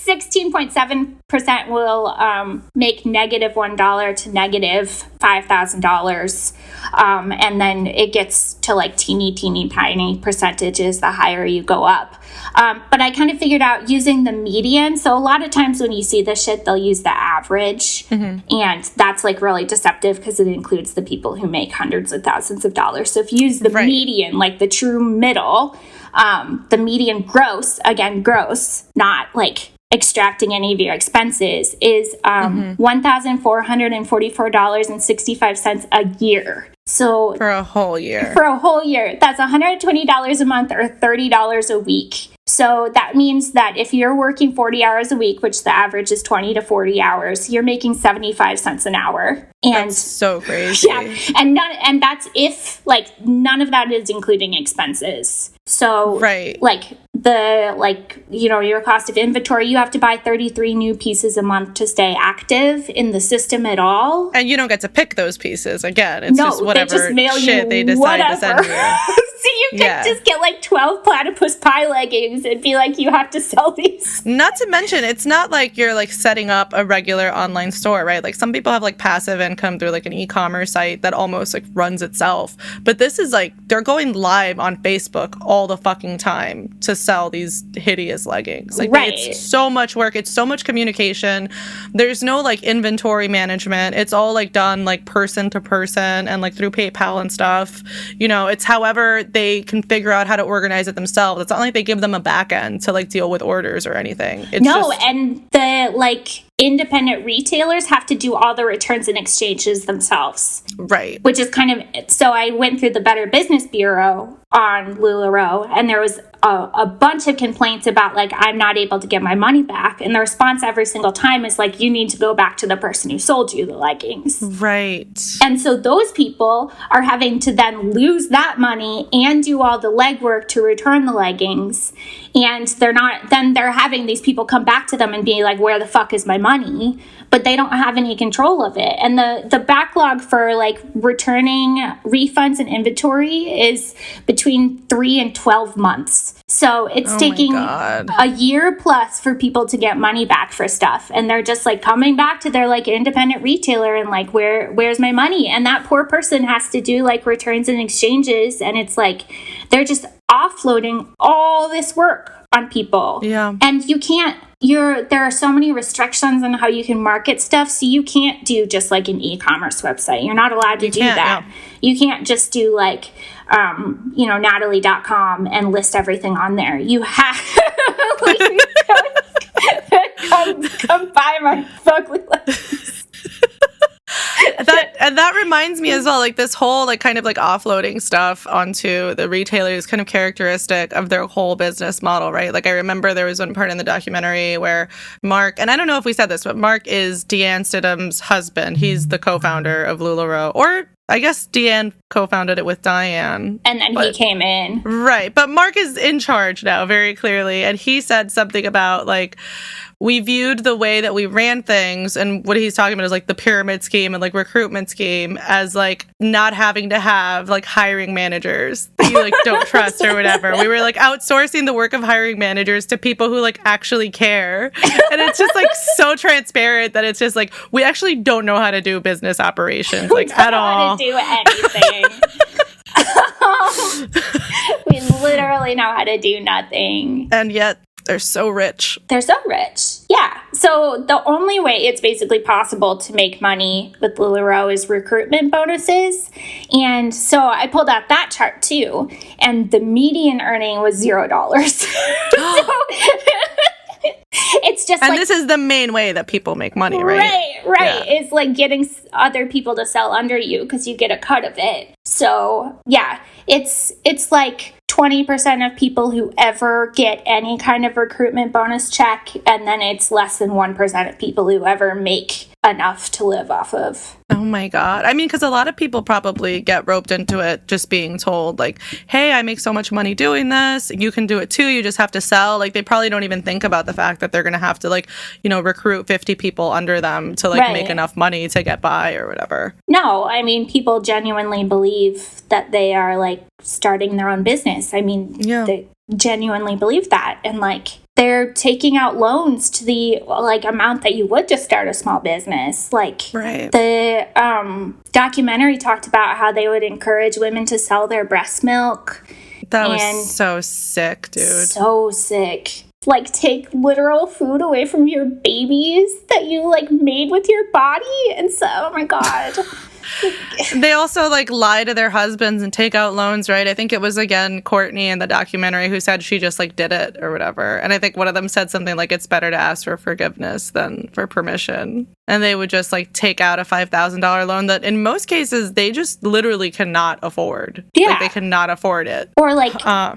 16.7% will make negative $1 to negative $5,000. And then it gets to like teeny tiny percentages the higher you go up. But I kind of figured out using the median. So a lot of times when you see this shit, they'll use the average. And that's like really deceptive because it includes the people who make hundreds of thousands of dollars. So if you use the median, like the true middle, the median gross, again, gross, not like extracting any of your expenses, is $1,444.65 a year. So for a whole year. That's $120 a month or $30 a week. So that means that if you're working 40 hours a week, which the average is 20 to 40 hours, you're making 75 cents an hour. And that's so crazy. Yeah. And that's if like none of that is including expenses. So your cost of inventory, you have to buy 33 new pieces a month to stay active in the system at all. And you don't get to pick those pieces again. It's just whatever shit they decide to send you. So you can just get like 12 platypus pie leggings and be like, you have to sell these. Not to mention, it's not like you're like setting up a regular online store, right? Like some people have like passive income through like an e-commerce site that almost like runs itself. But this is like, they're going live on Facebook all the fucking time to sell these hideous leggings. Like it's so much work. It's so much communication. There's no like inventory management. It's all like done like person to person and like through PayPal and stuff. You know, it's however they can figure out how to organize it themselves. It's not like they give them a back end to like deal with orders or anything. And the like independent retailers have to do all the returns and exchanges themselves. Right. Which is kind of, so I went through the Better Business Bureau on LuLaRoe, and there was a bunch of complaints about like, I'm not able to get my money back. And the response every single time is like, you need to go back to the person who sold you the leggings. Right. And so those people are having to then lose that money and do all the legwork to return the leggings. And they're having these people come back to them and be like, where the fuck is my money? But they don't have any control of it. And the backlog for like returning refunds and inventory is between 3 and 12 months. So it's taking a year plus for people to get money back for stuff. And they're just like coming back to their like independent retailer and like, where's my money? And that poor person has to do like returns and exchanges. And it's like, they're just offloading all this work on people. Yeah. And you can't, there are so many restrictions on how you can market stuff. So you can't do just like an e-commerce website. You're not allowed to do that. No. You can't just do like, Natalie.com and list everything on there. You have like, come buy my ugly leggings. That reminds me as well, like this whole like kind of like offloading stuff onto the retailers kind of characteristic of their whole business model, right? Like I remember there was one part in the documentary where Mark, and I don't know if we said this, but Mark is Deanne Stidham's husband. He's the co-founder of LuLaRoe, or I guess Deanne co-founded it with Diane. And then he came in. Right. But Mark is in charge now, very clearly. And he said something about like, we viewed the way that we ran things, and what he's talking about is like the pyramid scheme and like recruitment scheme, as like not having to have like hiring managers that you like don't trust or whatever. We were like outsourcing the work of hiring managers to people who like actually care. And it's just like so transparent that it's just like, we actually don't know how to do business operations like at all. We don't know how to do anything. We literally know how to do nothing. And yet they're so rich. They're so rich. Yeah. So the only way it's basically possible to make money with LuLaRoe is recruitment bonuses. And so I pulled out that chart too. And the median earning was $0. It's just and like, this is the main way that people make money, right? Right. Yeah. It's like getting other people to sell under you because you get a cut of it. So yeah, it's like 20% of people who ever get any kind of recruitment bonus check, and then it's less than 1% of people who ever make enough to live off of. Oh my God. I mean, because a lot of people probably get roped into it just being told, like, hey, I make so much money doing this. You can do it too. You just have to sell. Like, they probably don't even think about the fact that they're going to have to, like, you know, recruit 50 people under them to, like, make enough money to get by or whatever. No, I mean, people genuinely believe that they are, like, starting their own business. I mean, they genuinely believe that. And, like, they're taking out loans to the, like, amount that you would to start a small business. Like, the documentary talked about how they would encourage women to sell their breast milk. That was so sick, dude. So sick. Like, take literal food away from your babies that you, like, made with your body. And so, oh my God. They also, like, lie to their husbands and take out loans, right? I think it was, again, Courtney in the documentary who said she just, like, did it or whatever. And I think one of them said something like, it's better to ask for forgiveness than for permission. And they would just, like, take out a $5,000 loan that in most cases they just literally cannot afford. Yeah. Like, they cannot afford it. Or, like,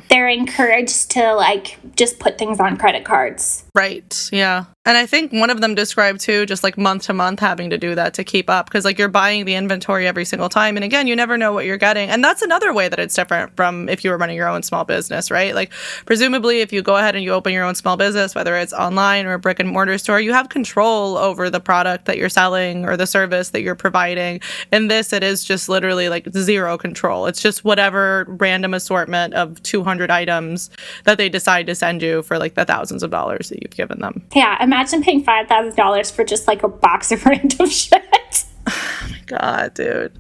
they're encouraged to, like, just put things on credit cards. Right. Yeah. And I think one of them described, too, just, like, month to month having to do that to keep up. Because, like, you're buying the inventory every single time. And, again, you never know what you're getting. And that's another way that it's different from if you were running your own small business, right? Like, presumably, if you go ahead and you open your own small business, whether it's online or a brick and mortar store, you have control over the product that you're selling or the service that you're providing. In this, it is just literally, like, zero control. It's just whatever random assortment of 200 items that they decide to send you for, like, the thousands of dollars that you've given them. Yeah, imagine paying $5,000 for just, like, a box of random shit. Oh my God, dude.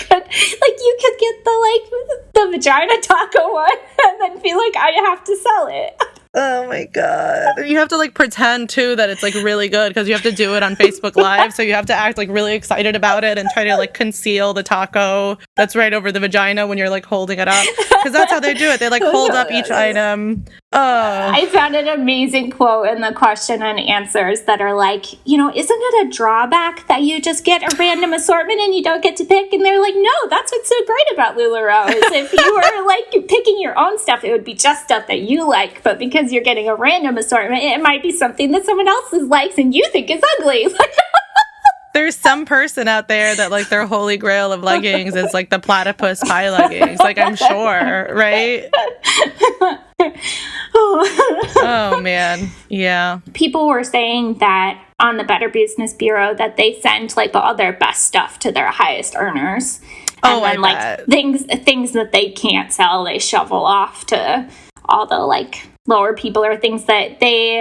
Like, you could get the vagina taco one and then be like, I have to sell it. Oh my God. You have to, like, pretend too that it's, like, really good because you have to do it on Facebook Live. So you have to act, like, really excited about it and try to, like, conceal the taco that's right over the vagina when you're, like, holding it up. Because that's how they do it. They, like, hold up each item. Oh. I found an amazing quote in the question and answers that are like, you know, isn't it a drawback that you just get a random assortment and you don't get to pick? And they're like, no, that's what's so great about LuLaRoe is if you were, like, picking your own stuff, it would be just stuff that you like. But because you're getting a random assortment, it might be something that someone else likes and you think is ugly. There's some person out there that, like, their holy grail of leggings is, like, the platypus pie leggings. Like, I'm sure, right? Oh, man. Yeah. People were saying that on the Better Business Bureau that they send, like, all their best stuff to their highest earners. And then, like, things that they can't sell, they shovel off to all the, like, lower people, or things that they,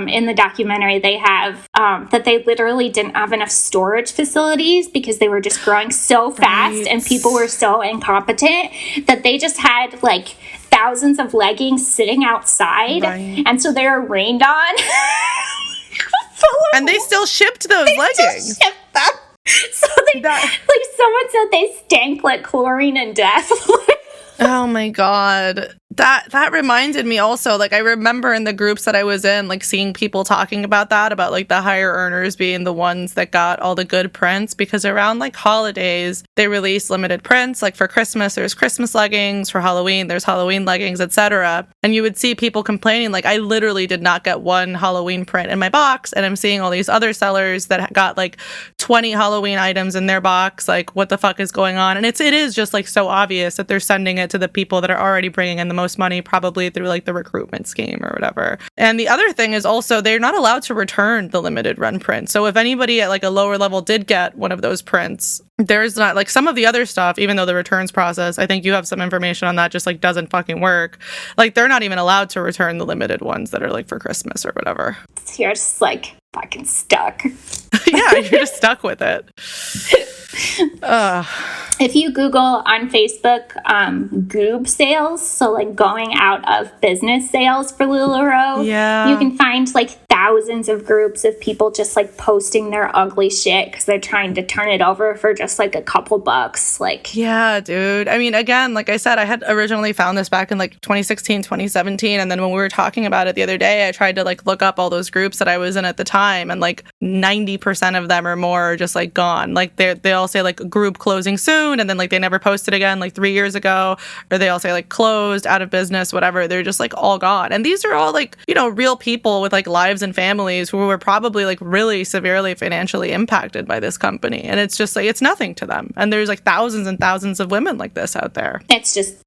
in the documentary, they have, that they literally didn't have enough storage facilities because they were just growing so fast and people were so incompetent that they just had, like, thousands of leggings sitting outside. Right. And so they were rained on. And they still shipped those leggings. Still shipped them. So they, like, someone said they stank like chlorine and death. Oh my God. That reminded me also, like, I remember in the groups that I was in, like, seeing people talking about that, about, like, the higher earners being the ones that got all the good prints, because around, like, holidays, they release limited prints. Like, for Christmas, there's Christmas leggings. For Halloween, there's Halloween leggings, etc. And you would see people complaining, like, I literally did not get one Halloween print in my box, and I'm seeing all these other sellers that got, like, 20 Halloween items in their box. Like, what the fuck is going on? And it is just, like, so obvious that they're sending it to the people that are already bringing in the most money, probably through, like, the recruitment scheme or whatever. And the other thing is also they're not allowed to return the limited run print. So if anybody at, like, a lower level did get one of those prints, there's not, like, some of the other stuff, even though the returns process, I think you have some information on that, just, like, doesn't fucking work. Like, they're not even allowed to return the limited ones that are, like, for Christmas or whatever. You're just, like, fucking stuck. Yeah, you're just stuck with it. If you Google on Facebook goob sales, so, like, going out of business sales for LuLaRoe, you can find, like, thousands of groups of people just, like, posting their ugly shit because they're trying to turn it over for just, like, a couple bucks. Like, yeah, dude. I mean, again, like I said, I had originally found this back in, like, 2016, 2017. And then when we were talking about it the other day, I tried to, like, look up all those groups that I was in at the time. And, like, 90% of them or more are just, like, gone. Like, they all say, like, group closing soon. And then, like, they never posted again, like, 3 years ago. Or they all say, like, closed, out of business, whatever. They're just, like, all gone. And these are all, like, you know, real people with, like, lives and and families who were probably like really severely financially impacted by this company. And it's just like, it's nothing to them. And there's like thousands and thousands of women like this out there.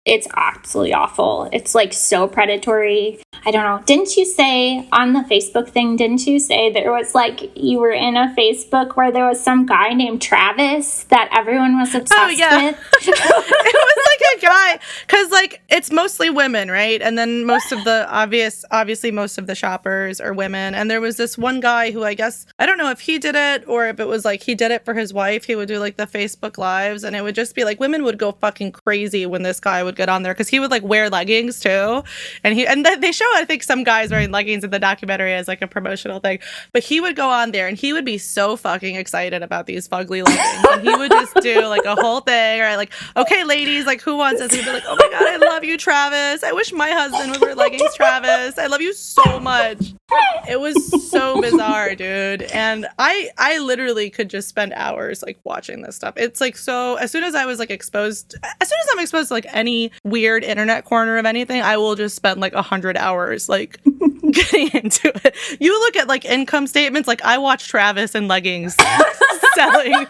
It's absolutely awful. It's like so predatory. I don't know. Didn't you say on the Facebook thing, didn't you say there was like, you were in a Facebook where there was some guy named Travis that everyone was obsessed with? It was like a guy, because like it's mostly women, right? And then most of the obviously most of the shoppers are women. And there was this one guy who, I guess, I don't know if he did it or if it was like he did it for his wife. He would do like the Facebook lives, and it would just be like women would go fucking crazy when this guy would get on there, because he would like wear leggings too. And they show, I think, some guys wearing leggings in the documentary as like a promotional thing. But he would go on there and he would be so fucking excited about these fugly leggings. And he would just do like a whole thing, or like, okay, ladies, like who wants this? He'd be like, oh my God, I love you, Travis. I wish my husband would wear leggings, Travis. I love you so much. It was so bizarre, dude. And I literally could just spend hours like watching this stuff. It's like, so as soon as I'm exposed to like any weird internet corner of anything, I will just spend like 100 hours like getting into it. You look at like income statements, like I watch Travis in leggings selling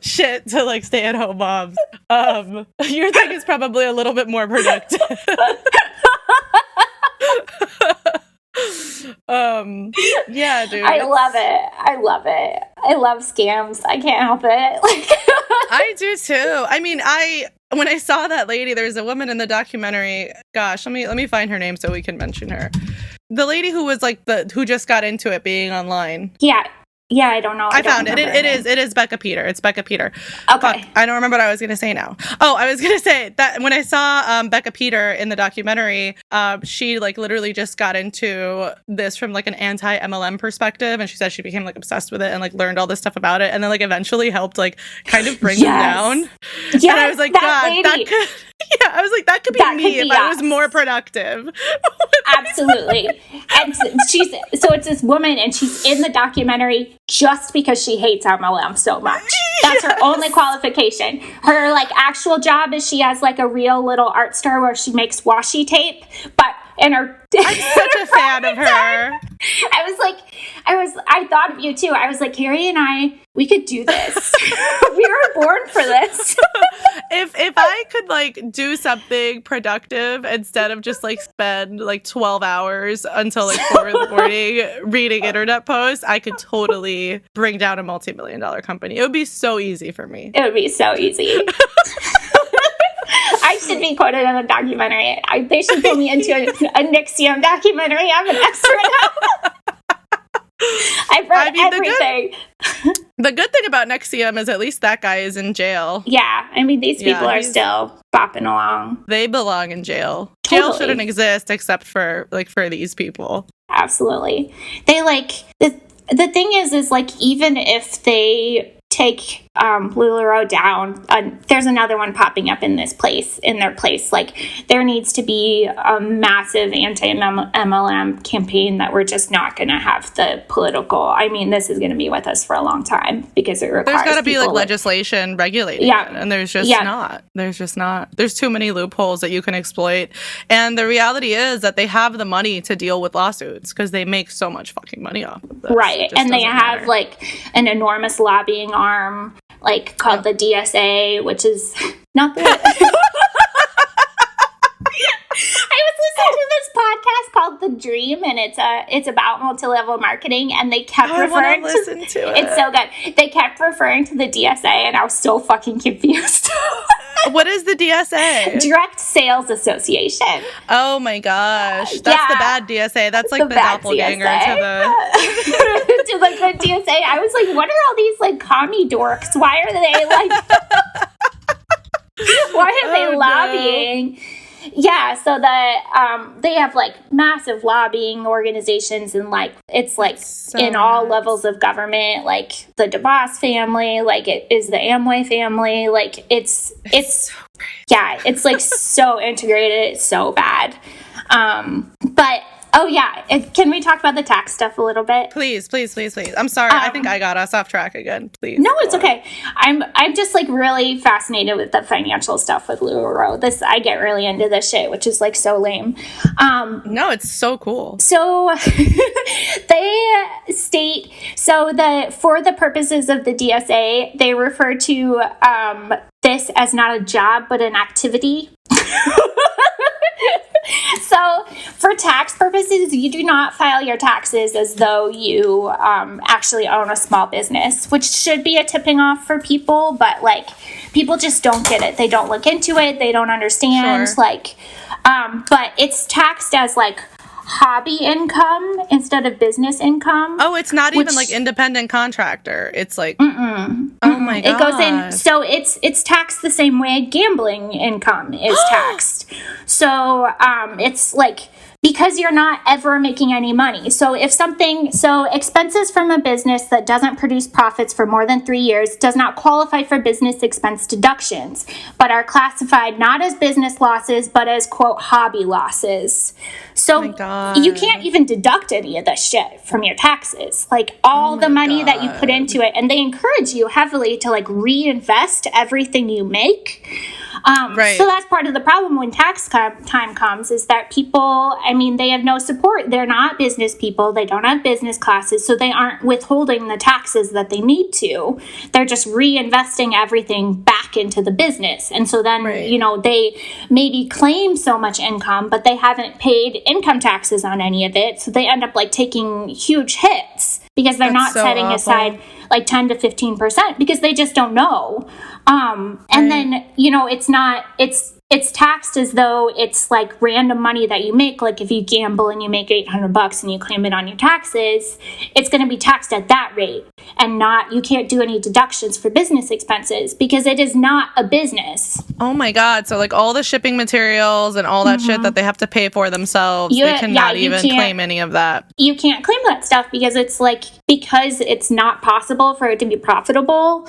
shit to like stay-at-home moms. Your thing is probably a little bit more productive. Yeah, dude. I love it. I love scams. I can't help it. I do too. I mean, when I saw that lady, there's a woman in the documentary. Gosh, let me find her name so we can mention her. The lady who was like who just got into it being online. Yeah, I don't know. I found it. It is Becca Peter. It's Becca Peter. Okay. Fuck, I don't remember what I was going to say now. Oh, I was going to say that when I saw Becca Peter in the documentary, she like literally just got into this from like an anti-MLM perspective. And she said she became like obsessed with it and like learned all this stuff about it. And then like eventually helped like kind of bring them down. Yes, and I was like, God, lady. that could... Yeah, I was like, that could be me if I was more productive. Absolutely. And it's this woman, and she's in the documentary just because she hates MLM so much. That's her only qualification. Her like actual job is she has like a real little art store where she makes washi tape, but in her I'm such a fan of her. I thought of you too. I was like, Carrie and I, we could do this. We were born for this. If I could like do something productive instead of just like spend like 12 hours until like 4 in the morning reading internet posts, I could totally bring down a multi-million-dollar company. It would be so easy for me. It would be so easy. I should be quoted in a documentary. They should put me into a Nixium documentary. I'm an expert now. I've read everything. The good thing about Nexium is at least that guy is in jail. Yeah, I mean, these people are still bopping along. They belong in jail. Totally. Jail shouldn't exist except for these people. Absolutely. They like the thing is like even if they take LuLaRoe down, there's another one popping up in their place. Like there needs to be a massive anti-MLM campaign that we're just not going to have the political. I mean, this is going to be with us for a long time because it requires. There's got to be like legislation regulating it, and there's just not. There's just not. There's too many loopholes that you can exploit, and the reality is that they have the money to deal with lawsuits because they make so much fucking money off of this. Right, and they have like an enormous lobbying arm. Like called the DSA, which is not the. I was listening to this podcast called The Dream, and it's about multi-level marketing, and they kept referring to it. It's so good. They kept referring to the DSA, and I was so fucking confused. What is the DSA? Direct Sales Association. Oh my gosh, that's the bad DSA. That's like the doppelganger to the to like the DSA. I was like, what are all these like commie dorks? Why are they like? Why are they lobbying? No. Yeah, so they have like massive lobbying organizations, and like it's like so in all levels of government, like the DeVos family, like it is the Amway family, like it's so yeah, it's like so integrated, it's so bad. But Oh, yeah. Can we talk about the tax stuff a little bit? Please. I'm sorry. I think I got us off track again. Please. No, it's okay. I'm just like really fascinated with the financial stuff with LuLaRoe. I get really into this shit, which is like so lame. No, it's so cool. So they state for the purposes of the DSA, they refer to this as not a job but an activity. So for tax purposes, you do not file your taxes as though you actually own a small business, which should be a tipping off for people, but like people just don't get it. They don't look into it. They don't understand. Sure. But it's taxed as like hobby income instead of business income. Oh, it's not even like independent contractor. It's like, oh my God. It goes in, so it's taxed the same way gambling income is taxed. So it's like, because you're not ever making any money. So expenses from a business that doesn't produce profits for more than 3 years does not qualify for business expense deductions, but are classified not as business losses, but as, quote, hobby losses. So you can't even deduct any of this shit from your taxes. Like all the money that you put into it, and they encourage you heavily to like reinvest everything you make. Right. So that's part of the problem when tax time comes, is that people, I mean, they have no support. They're not business people. They don't have business classes, so they aren't withholding the taxes that they need to. They're just reinvesting everything back into the business. And so then, they maybe claim so much income, but they haven't paid income taxes on any of it. So they end up like taking huge hits because they're not setting aside like 10 to 15% because they just don't know. And then, it's taxed as though it's like random money that you make. Like if you gamble and you make $800 and you claim it on your taxes, it's going to be taxed at that rate, and you can't do any deductions for business expenses because it is not a business. Oh my God. So like all the shipping materials and all that shit that they have to pay for themselves, they cannot even claim any of that. You can't claim that stuff because it's not possible for it to be profitable.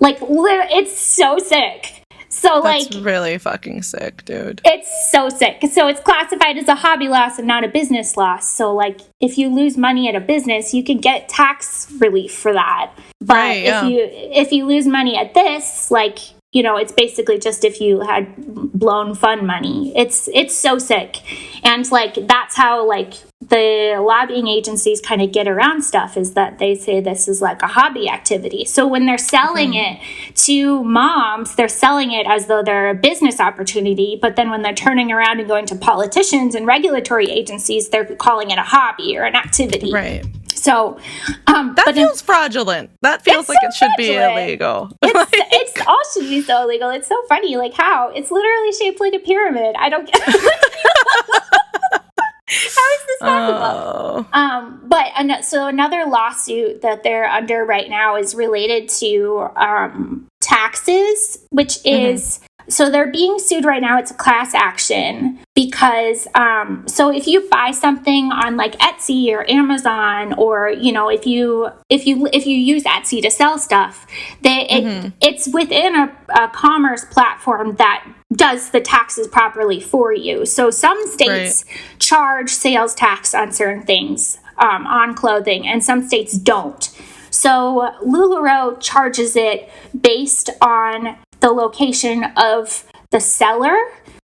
Like it's so sick. So that's really fucking sick, dude. It's so sick. So it's classified as a hobby loss and not a business loss. So like if you lose money at a business, you can get tax relief for that. But if you lose money at this, like, it's basically just if you had blown fun money. It's so sick. And like that's how like the lobbying agencies kind of get around stuff, is that they say this is like a hobby activity. So when they're selling it to moms, they're selling it as though they're a business opportunity. But then when they're turning around and going to politicians and regulatory agencies, they're calling it a hobby or an activity. Right. So that feels fraudulent. That feels like it should be illegal. It's all should be so illegal. It's so funny. Like how? It's literally shaped like a pyramid. I don't get How is this possible? So another lawsuit that they're under right now is related to taxes, which is so they're being sued right now. It's a class action because so if you buy something on like Etsy or Amazon, or if you use Etsy to sell stuff, it's within a commerce platform that does the taxes properly for you. So some states charge sales tax on certain things on clothing, and some states don't. So LuLaRoe charges it based on the location of the seller,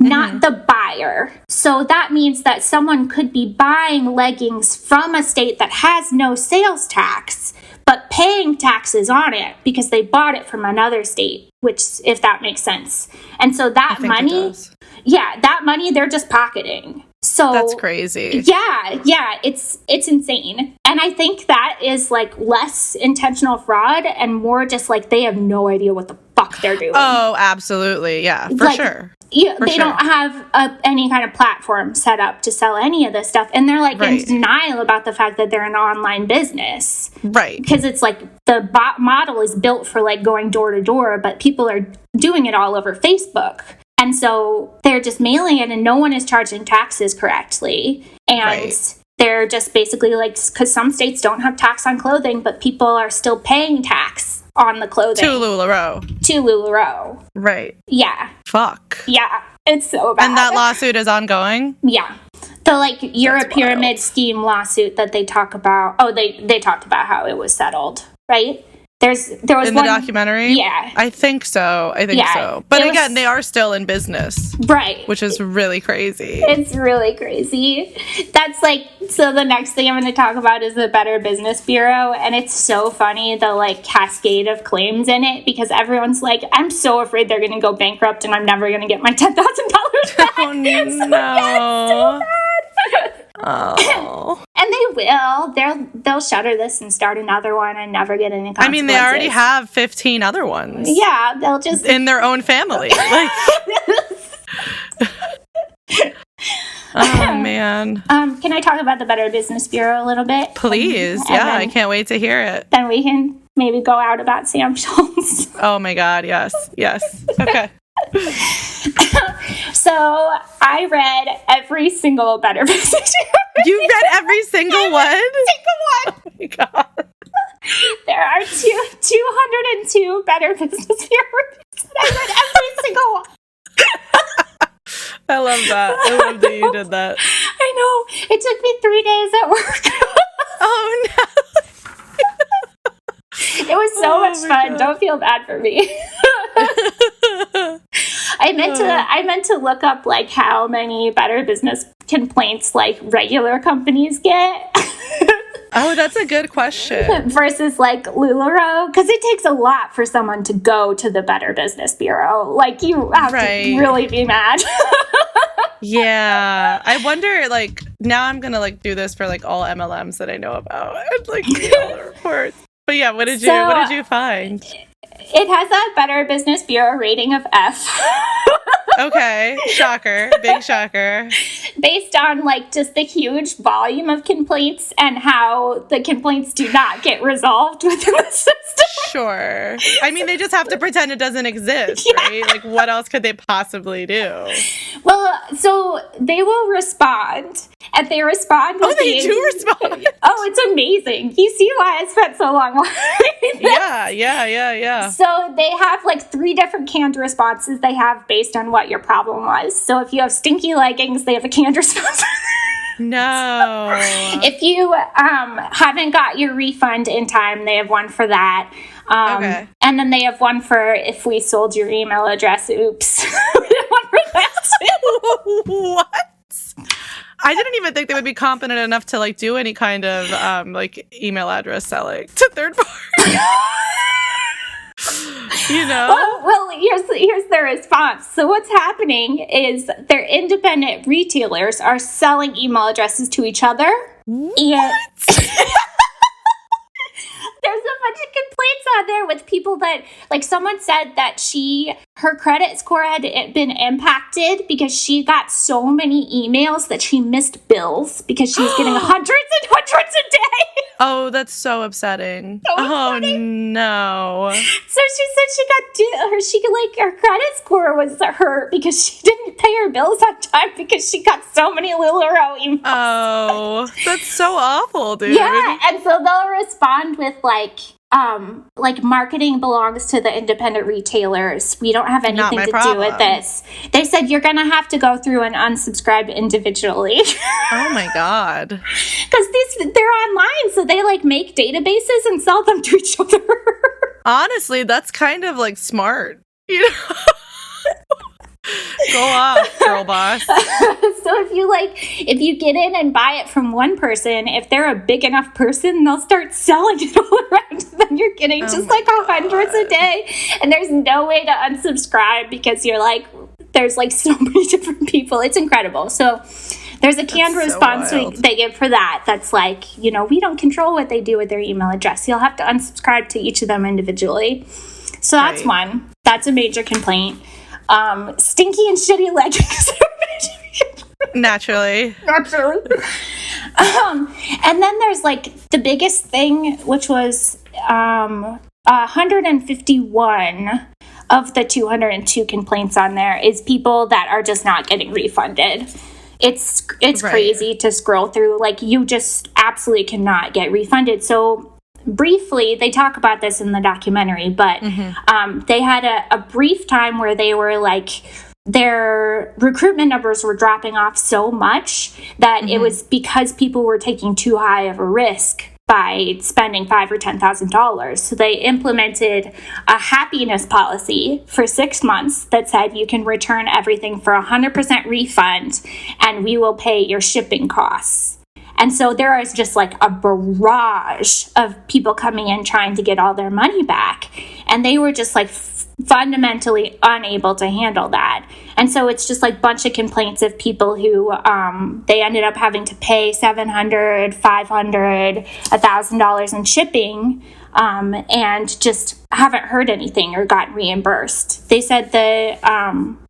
not the buyer. So that means that someone could be buying leggings from a state that has no sales tax, but paying taxes on it because they bought it from another state, which, if that makes sense. And so that money they're just pocketing. So that's crazy. Yeah, it's insane. And I think that is like less intentional fraud and more just like they have no idea what the fuck they're doing. Oh, absolutely. Yeah, for sure. Yeah, they don't have any kind of platform set up to sell any of this stuff. And they're like in denial about the fact that they're an online business. Right. Because it's like the model is built for like going door to door, but people are doing it all over Facebook. And so they're just mailing it and no one is charging taxes correctly. And they're just basically like, because some states don't have tax on clothing, but people are still paying tax on the clothing. To LuLaRoe. To LuLaRoe. Right. Yeah. Fuck. Yeah. It's so bad. And that lawsuit is ongoing? Yeah. The like You're That's a Pyramid wild. Scheme lawsuit that they talk about. Oh, they talked about how it was settled, right? There was In the one documentary? Yeah. I think so. Yeah, so. But it again, was- they are still in business, right. which is really crazy. It's really crazy. That's like, so the next thing I'm going to talk about is the Better Business Bureau. And it's so funny, the like cascade of claims in it, because everyone's like, I'm so afraid they're going to go bankrupt and I'm never going to get my $10,000 back. Oh, no. It's so bad. Oh. And they will. They'll shutter this and start another one and never get any consequences. I mean, they already have 15 other ones. Yeah, they'll just... In their own family. Like, oh, man. Can I talk about the Better Business Bureau a little bit? Please. And Yeah, then- I can't wait to hear it. Then we can maybe go out about Sam Schultz. Oh, my God. Yes. Yes. Okay. So I read every single Better Business Bureau. You read every single one? Single one. Oh, my God. There are 202 Better Business Bureau reviews, and I read every single one. I love that. I love that you did that. I know. It took me 3 days at work. Oh, no. It was so much my fun. God. Don't feel bad for me. I meant to look up like how many Better Business complaints like regular companies get Oh, that's a good question. versus like LuLaRoe, because it takes a lot for someone to go to the Better Business Bureau. Like you have Right. to really be mad. Yeah. I wonder, like, now I'm going to, like, do this for, like, all MLMs that I know about. And, like, read all the reports. But yeah, what did you find? It has a Better Business Bureau rating of F. Okay. Shocker. Big shocker. Based on like just the huge volume of complaints and how the complaints do not get resolved within the system. Sure. I mean, they just have to pretend it doesn't exist, right? Like, what else could they possibly do? Well, so they will respond, and they respond with They do respond. Oh, it's amazing. You see why I spent so long writing this? Yeah. So they have like 3 different canned responses they have based on what your problem was. So if you have stinky leggings, they have a canned response. No. If you haven't got your refund in time, they have one for that. Okay. And then they have one for if we sold your email address. Oops. They have one for that too. What? I didn't even think they would be competent enough to like do any kind of like email address selling to third parties. You know? Well, here's their response. So what's happening is their independent retailers are selling email addresses to each other. What? And there's a bunch of complaints on there with people that, like, someone said that her credit score had been impacted because she got so many emails that she missed bills because she was getting hundreds and hundreds a day. Oh, that's so upsetting. So Oh upsetting. no. So she said her credit score was hurt because she didn't pay her bills on time because she got so many LuLaRoe emails. Oh, that's so awful, dude. Yeah, and so they'll respond with like marketing belongs to the independent retailers. We don't have anything my to do problem. with this. They said you're gonna have to go through and unsubscribe individually. Oh my God. Because they're online, so they like make databases and sell them to each other. Honestly, that's kind of like smart. You know? Go off, girl boss. So if you get in and buy it from one person, if they're a big enough person, they'll start selling it all around. Then you're getting just like hundreds a day, and there's no way to unsubscribe because you're like, there's like so many different people. It's incredible. So there's a canned so response wild. they give for that. That's like, we don't control what they do with their email address. You'll have to unsubscribe to each of them individually. So that's Right. one. That's a major complaint. Stinky and shitty leggings. Naturally. And then there's like the biggest thing, which was 151 of the 202 complaints on there is people that are just not getting refunded. It's Right. crazy to scroll through. Like, you just absolutely cannot get refunded. So briefly, they talk about this in the documentary, but they had a brief time where they were like their recruitment numbers were dropping off so much that it was because people were taking too high of a risk by spending $5,000 or $10,000. So they implemented a happiness policy for 6 months that said you can return everything for 100% refund and we will pay your shipping costs. And so there is just like a barrage of people coming in trying to get all their money back. And they were just like fundamentally unable to handle that. And so it's just like a bunch of complaints of people who they ended up having to pay $700, $500, $1,000 in shipping and just haven't heard anything or got reimbursed. They said that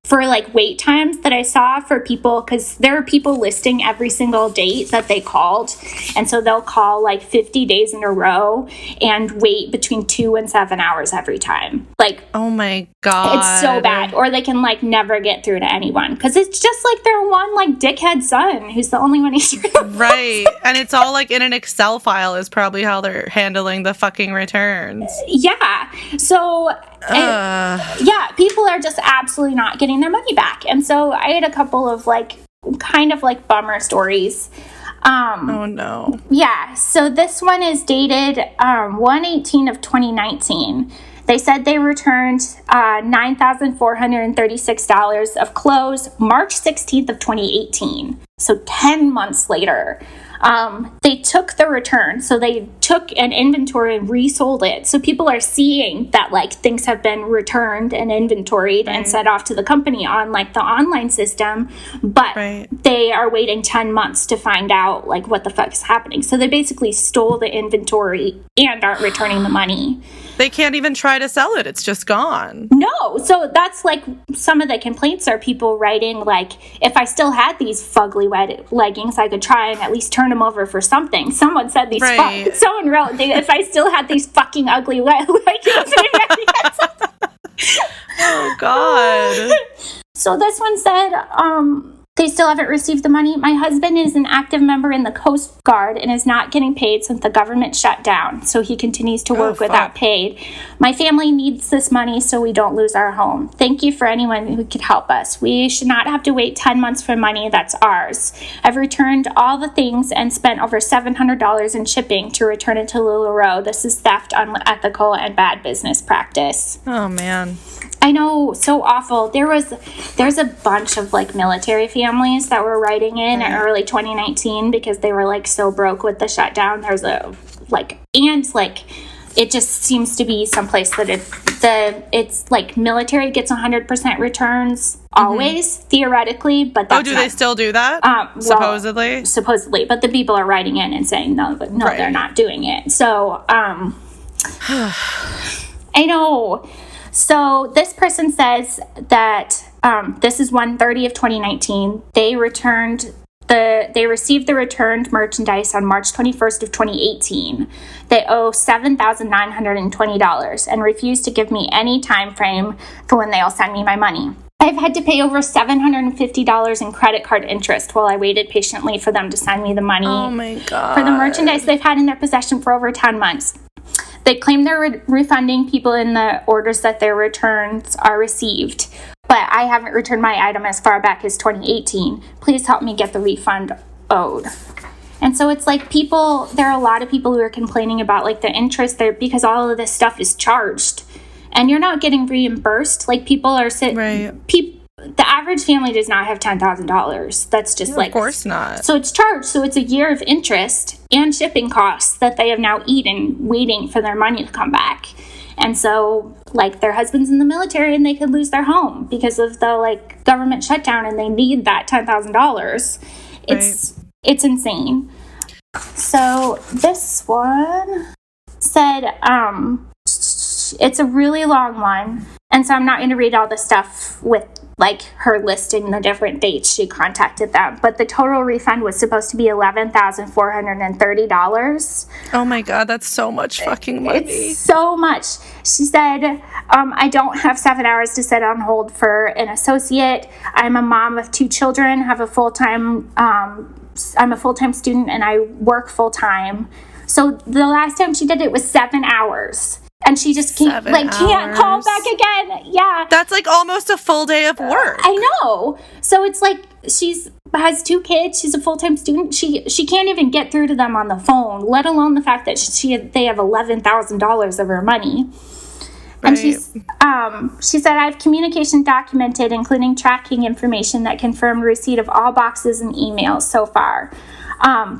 for like wait times that I saw for people, because there are people listing every single date that they called. And so they'll call like 50 days in a row and wait between 2 and 7 hours every time. Like, oh my God. It's so bad. Or they can like never get through to anyone because it's just like their one like dickhead son who's the only one who's right. And it's all like in an Excel file is probably how they're handling the fucking returns. Yeah. So yeah, people are just absolutely not getting their money back. And so I had a couple of like kind of like bummer stories. Oh no. Yeah. So this one is dated 1/18 of 2019. They said they returned $9,436 of clothes March 16th of 2018. So 10 months later. They took the return. So they took an inventory and resold it. So people are seeing that like things have been returned and inventoried and sent off to the company on like the online system, but they are waiting 10 months to find out like what the fuck is happening. So they basically stole the inventory and aren't returning the money. They can't even try to sell it. It's just gone. No. So that's like some of the complaints are people writing like, if I still had these fugly wet leggings, I could try and at least turn them over for something. Someone said these someone wrote, if I still had these fucking ugly wet leggings, maybe I could get something. Oh God. So this one said, they still haven't received the money. My husband is an active member in the Coast Guard and is not getting paid since the government shut down. So he continues to work without paid. My family needs this money so we don't lose our home. Thank you for anyone who could help us. We should not have to wait 10 months for money that's ours. I've returned all the things and spent over $700 in shipping to return it to LuLaRoe. This is theft, unethical, and bad business practice. Oh, man. I know, so awful. There's a bunch of like military families that were writing in early 2019 because they were like so broke with the shutdown. There's a like, and like it just seems to be someplace that it's like military gets 100% returns always theoretically, but that's do they still do that? Supposedly, but the people are writing in and saying no, they're not doing it. So I know. So this person says that this is 1/30 of 2019. They received the returned merchandise on March 21st of 2018. They owe $7,920 and refuse to give me any time frame for when they'll send me my money. I've had to pay over $750 in credit card interest while I waited patiently for them to send me the money. Oh my God. For the merchandise they've had in their possession for over 10 months. They claim they're refunding people in the orders that their returns are received, but I haven't returned my item as far back as 2018. Please help me get the refund owed. And so it's like there are a lot of people who are complaining about like the interest there because all of this stuff is charged and you're not getting reimbursed. Like people are the average family does not have $10,000. That's just of course not. So it's charged. So it's a year of interest and shipping costs that they have now eaten waiting for their money to come back. And so like their husband's in the military and they could lose their home because of the like government shutdown and they need that $10,000. It's insane. So this one said, it's a really long one. And so I'm not going to read all the stuff with like her listing the different dates she contacted them. But the total refund was supposed to be $11,430. Oh my God, that's so much fucking money. It's so much. She said, I don't have 7 hours to sit on hold for an associate. I'm a mom of 2 children, I'm a full-time student and I work full-time. So the last time she did it was 7 hours. And she just can't call back again. Yeah. That's like almost a full day of work. I know. So it's like has 2 kids. She's a full-time student. She can't even get through to them on the phone, let alone the fact that they have $11,000 of her money. And she said, I have communication documented, including tracking information that confirmed receipt of all boxes and emails so far.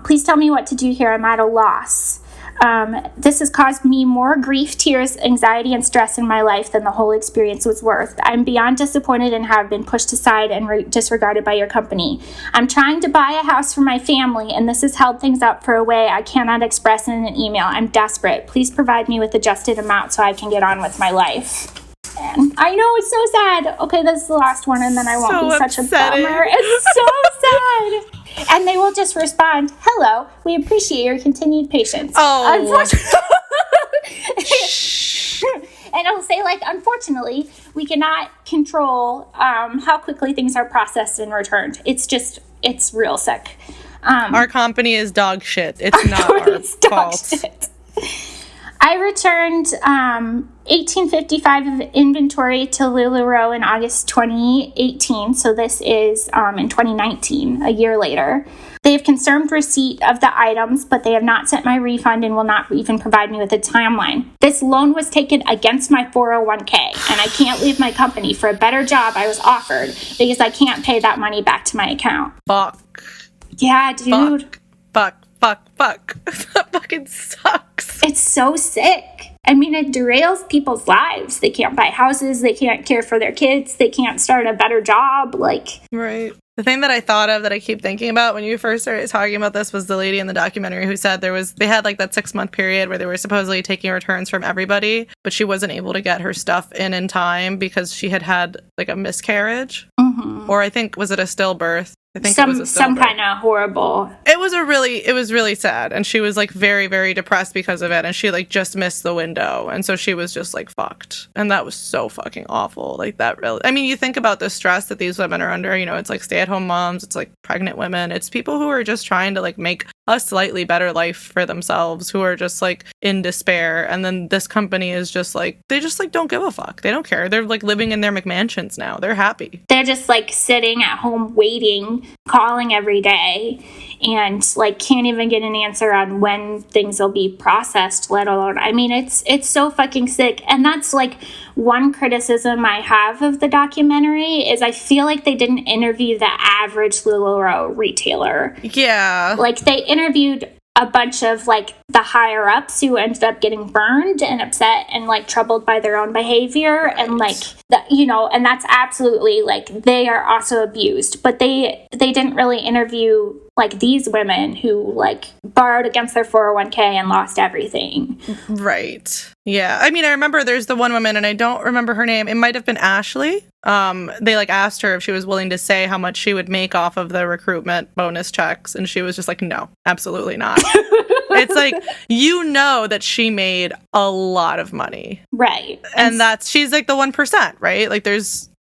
Please tell me what to do here. I'm at a loss. This has caused me more grief, tears, anxiety, and stress in my life than the whole experience was worth. I'm beyond disappointed and have been pushed aside and disregarded by your company. I'm trying to buy a house for my family, and this has held things up for a way I cannot express in an email. I'm desperate. Please provide me with adjusted amount so I can get on with my life. And I know, it's so sad. Okay, this is the last one, and then I won't be such a bummer. It's so sad. And they will just respond, hello, we appreciate your continued patience. Oh. And I'll say, like, unfortunately, we cannot control how quickly things are processed and returned. It's real sick. Our company is dog shit. It's not our fault. Shit. I returned 1855 of inventory to LuLaRoe in August 2018, so this is in 2019, a year later. They have confirmed receipt of the items, but they have not sent my refund and will not even provide me with a timeline. This loan was taken against my 401k, and I can't leave my company for a better job I was offered because I can't pay that money back to my account. Fuck. Yeah, dude. Fuck. That fucking sucks. It's so sick. I mean, it derails people's lives. They can't buy houses. They can't care for their kids. They can't start a better job. Right. The thing that I thought of that I keep thinking about when you first started talking about this was the lady in the documentary who said they had like that 6-month period where they were supposedly taking returns from everybody, but she wasn't able to get her stuff in time because she had like a miscarriage. Mm-hmm. Or I think, was it a stillbirth? I think it was a some kind of horrible. It was really sad, and she was like very, very depressed because of it, and she like just missed the window, and so she was just like fucked, and that was so fucking awful. Like that really, I mean, you think about the stress that these women are under. You know, it's like stay-at-home moms, it's like pregnant women, it's people who are just trying to like make a slightly better life for themselves, who are just like in despair, and then this company is just like, they just like don't give a fuck. They don't care. They're like living in their McMansions now. They're happy. They're just like sitting at home waiting, calling every day, and like can't even get an answer on when things will be processed, let alone, I mean, it's so fucking sick. And that's like one criticism I have of the documentary is I feel like they didn't interview the average LuLaRoe retailer. Yeah. Like they interviewed a bunch of like the higher ups who ended up getting burned and upset and like troubled by their own behavior. Right. And like that, you know, and that's absolutely like they are also abused, but they didn't really interview like these women who like borrowed against their 401k and lost everything. Right. Yeah. I mean, I remember there's the one woman, and I don't remember her name. It might have been Ashley. They like asked her if she was willing to say how much she would make off of the recruitment bonus checks, and she was just like, no, absolutely not. It's like, you know that she made a lot of money. Right. And she's like the 1%, right? Like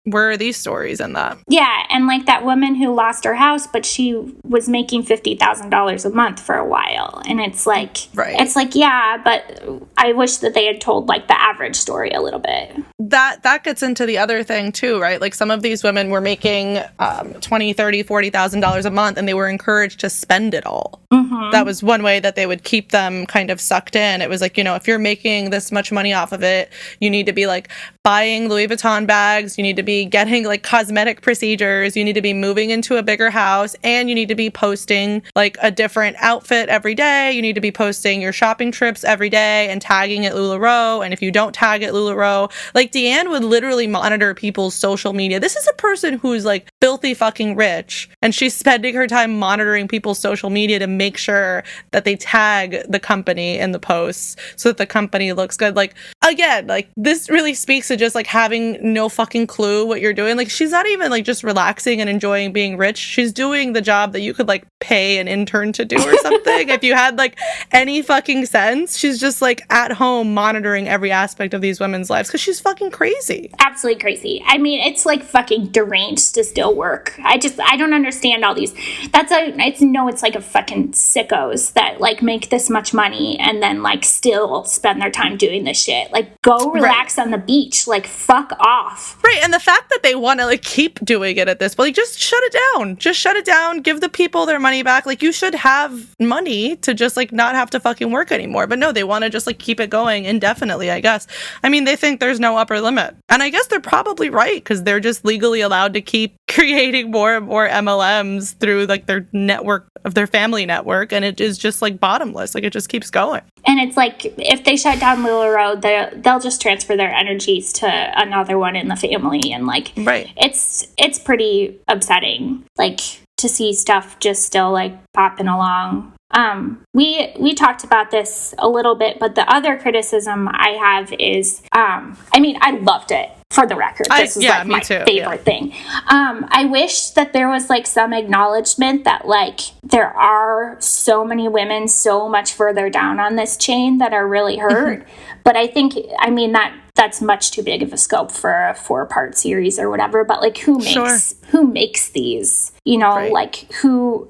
where are these stories in that? Yeah, and like that woman who lost her house, but she was making $50,000 a month for a while. And it's like, right. It's like, yeah, but I wish that they had told like the average story a little bit. That gets into the other thing too, right? Like some of these women were making $20,000, $30,000, $40,000 a month, and they were encouraged to spend it all. Mm-hmm. That was one way that they would keep them kind of sucked in. It was like, you know, if you're making this much money off of it, you need to be like buying Louis Vuitton bags, you need to be getting like cosmetic procedures, you need to be moving into a bigger house, and you need to be posting like a different outfit every day. You need to be posting your shopping trips every day and tagging at LuLaRoe. And if you don't tag at LuLaRoe, like Deanne would literally monitor people's social media. This is a person who's like filthy fucking rich, and she's spending her time monitoring people's social media to make sure that they tag the company in the posts so that the company looks good. Like, again, like this really speaks to just like having no fucking clue what you're doing. Like she's not even like just relaxing and enjoying being rich. She's doing the job that you could like pay an intern to do or something. If you had like any fucking sense, she's just like at home monitoring every aspect of these women's lives because she's fucking crazy. Absolutely crazy. I mean, it's like fucking deranged to still work. I don't understand all these. It's like a fucking sickos that like make this much money and then like still spend their time doing this shit. Like, go relax on the beach. Like, fuck off. Right. And the fact that they want to like keep doing it at this point, like, just shut it down. Just shut it down. Give the people their money back. Like, you should have money to just like not have to fucking work anymore. But no, they want to just like keep it going indefinitely, I guess. I mean, they think there's no upper limit. And I guess they're probably right, because they're just legally allowed to keep creating more and more MLMs through like their network of their family network. And it is just like bottomless. Like, it just keeps going. And it's like, if they shut down LuLaRoe, they'll just transfer their energies to another one in the family. And like, it's pretty upsetting, like, to see stuff just still like popping along. We talked about this a little bit, but the other criticism I have is, I mean, I loved it. For the record, this is like my favorite thing. I wish that there was like some acknowledgement that like there are so many women so much further down on this chain that are really hurt. But I think, I mean, that's much too big of a scope for a 4-part series or whatever. But like, who makes these? You know, like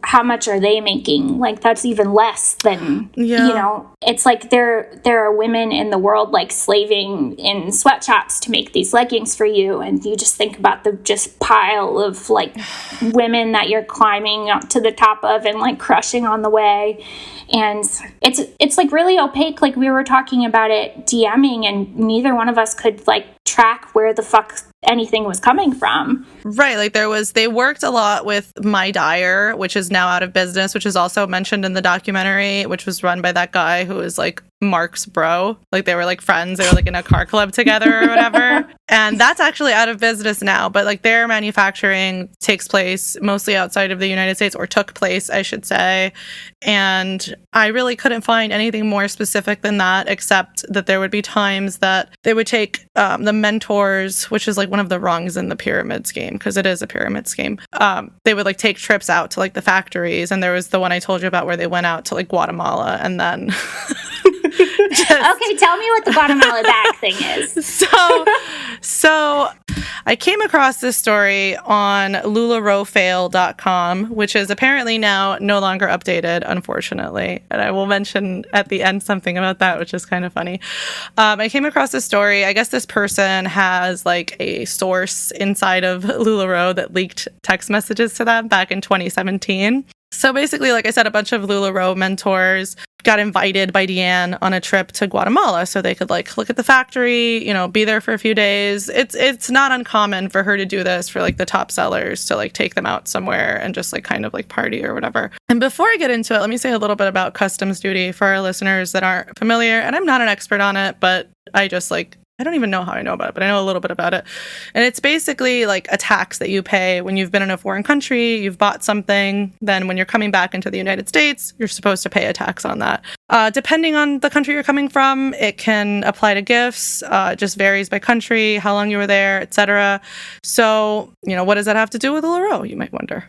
how much are they making? Like, that's even less than, you know, it's like there are women in the world like slaving in sweatshops to make these leggings for you. And you just think about the just pile of like women that you're climbing up to the top of and like crushing on the way. And it's like really opaque. Like, we were talking about it DMing, and neither one of us could like track where the fuck anything was coming from. Right. Like, they worked a lot with My Dyer, which is now out of business, which is also mentioned in the documentary, which was run by that guy who is like Mark's bro. Like, they were like friends. They were like in a car club together or whatever. And that's actually out of business now. But like, their manufacturing takes place mostly outside of the United States, or took place, I should say. And I really couldn't find anything more specific than that, except that there would be times that they would take the mentors, which is like one of the rungs in the pyramid scheme, because it is a pyramid scheme. They would like take trips out to like the factories. And there was the one I told you about where they went out to like Guatemala, and then okay, tell me what the Guatemala bag thing is. So I came across this story on LuLaRoefail.com, which is apparently now no longer updated, unfortunately. And I will mention at the end something about that, which is kind of funny. I came across this story. I guess this person has like a source inside of LuLaRoe that leaked text messages to them back in 2017. So basically, like I said, a bunch of LuLaRoe mentors got invited by Deanne on a trip to Guatemala so they could like look at the factory, you know, be there for a few days. It's not uncommon for her to do this for like the top sellers, to like take them out somewhere and just like kind of like party or whatever. And before I get into it, let me say a little bit about customs duty for our listeners that aren't familiar. And I'm not an expert on it, but I just like, I don't even know how I know about it, but I know a little bit about it. And it's basically like a tax that you pay when you've been in a foreign country, you've bought something, then when you're coming back into the United States, you're supposed to pay a tax on that. Depending on the country you're coming from, it can apply to gifts. It just varies by country, how long you were there, etc. So, you know, what does that have to do with LuLaRoe, you might wonder.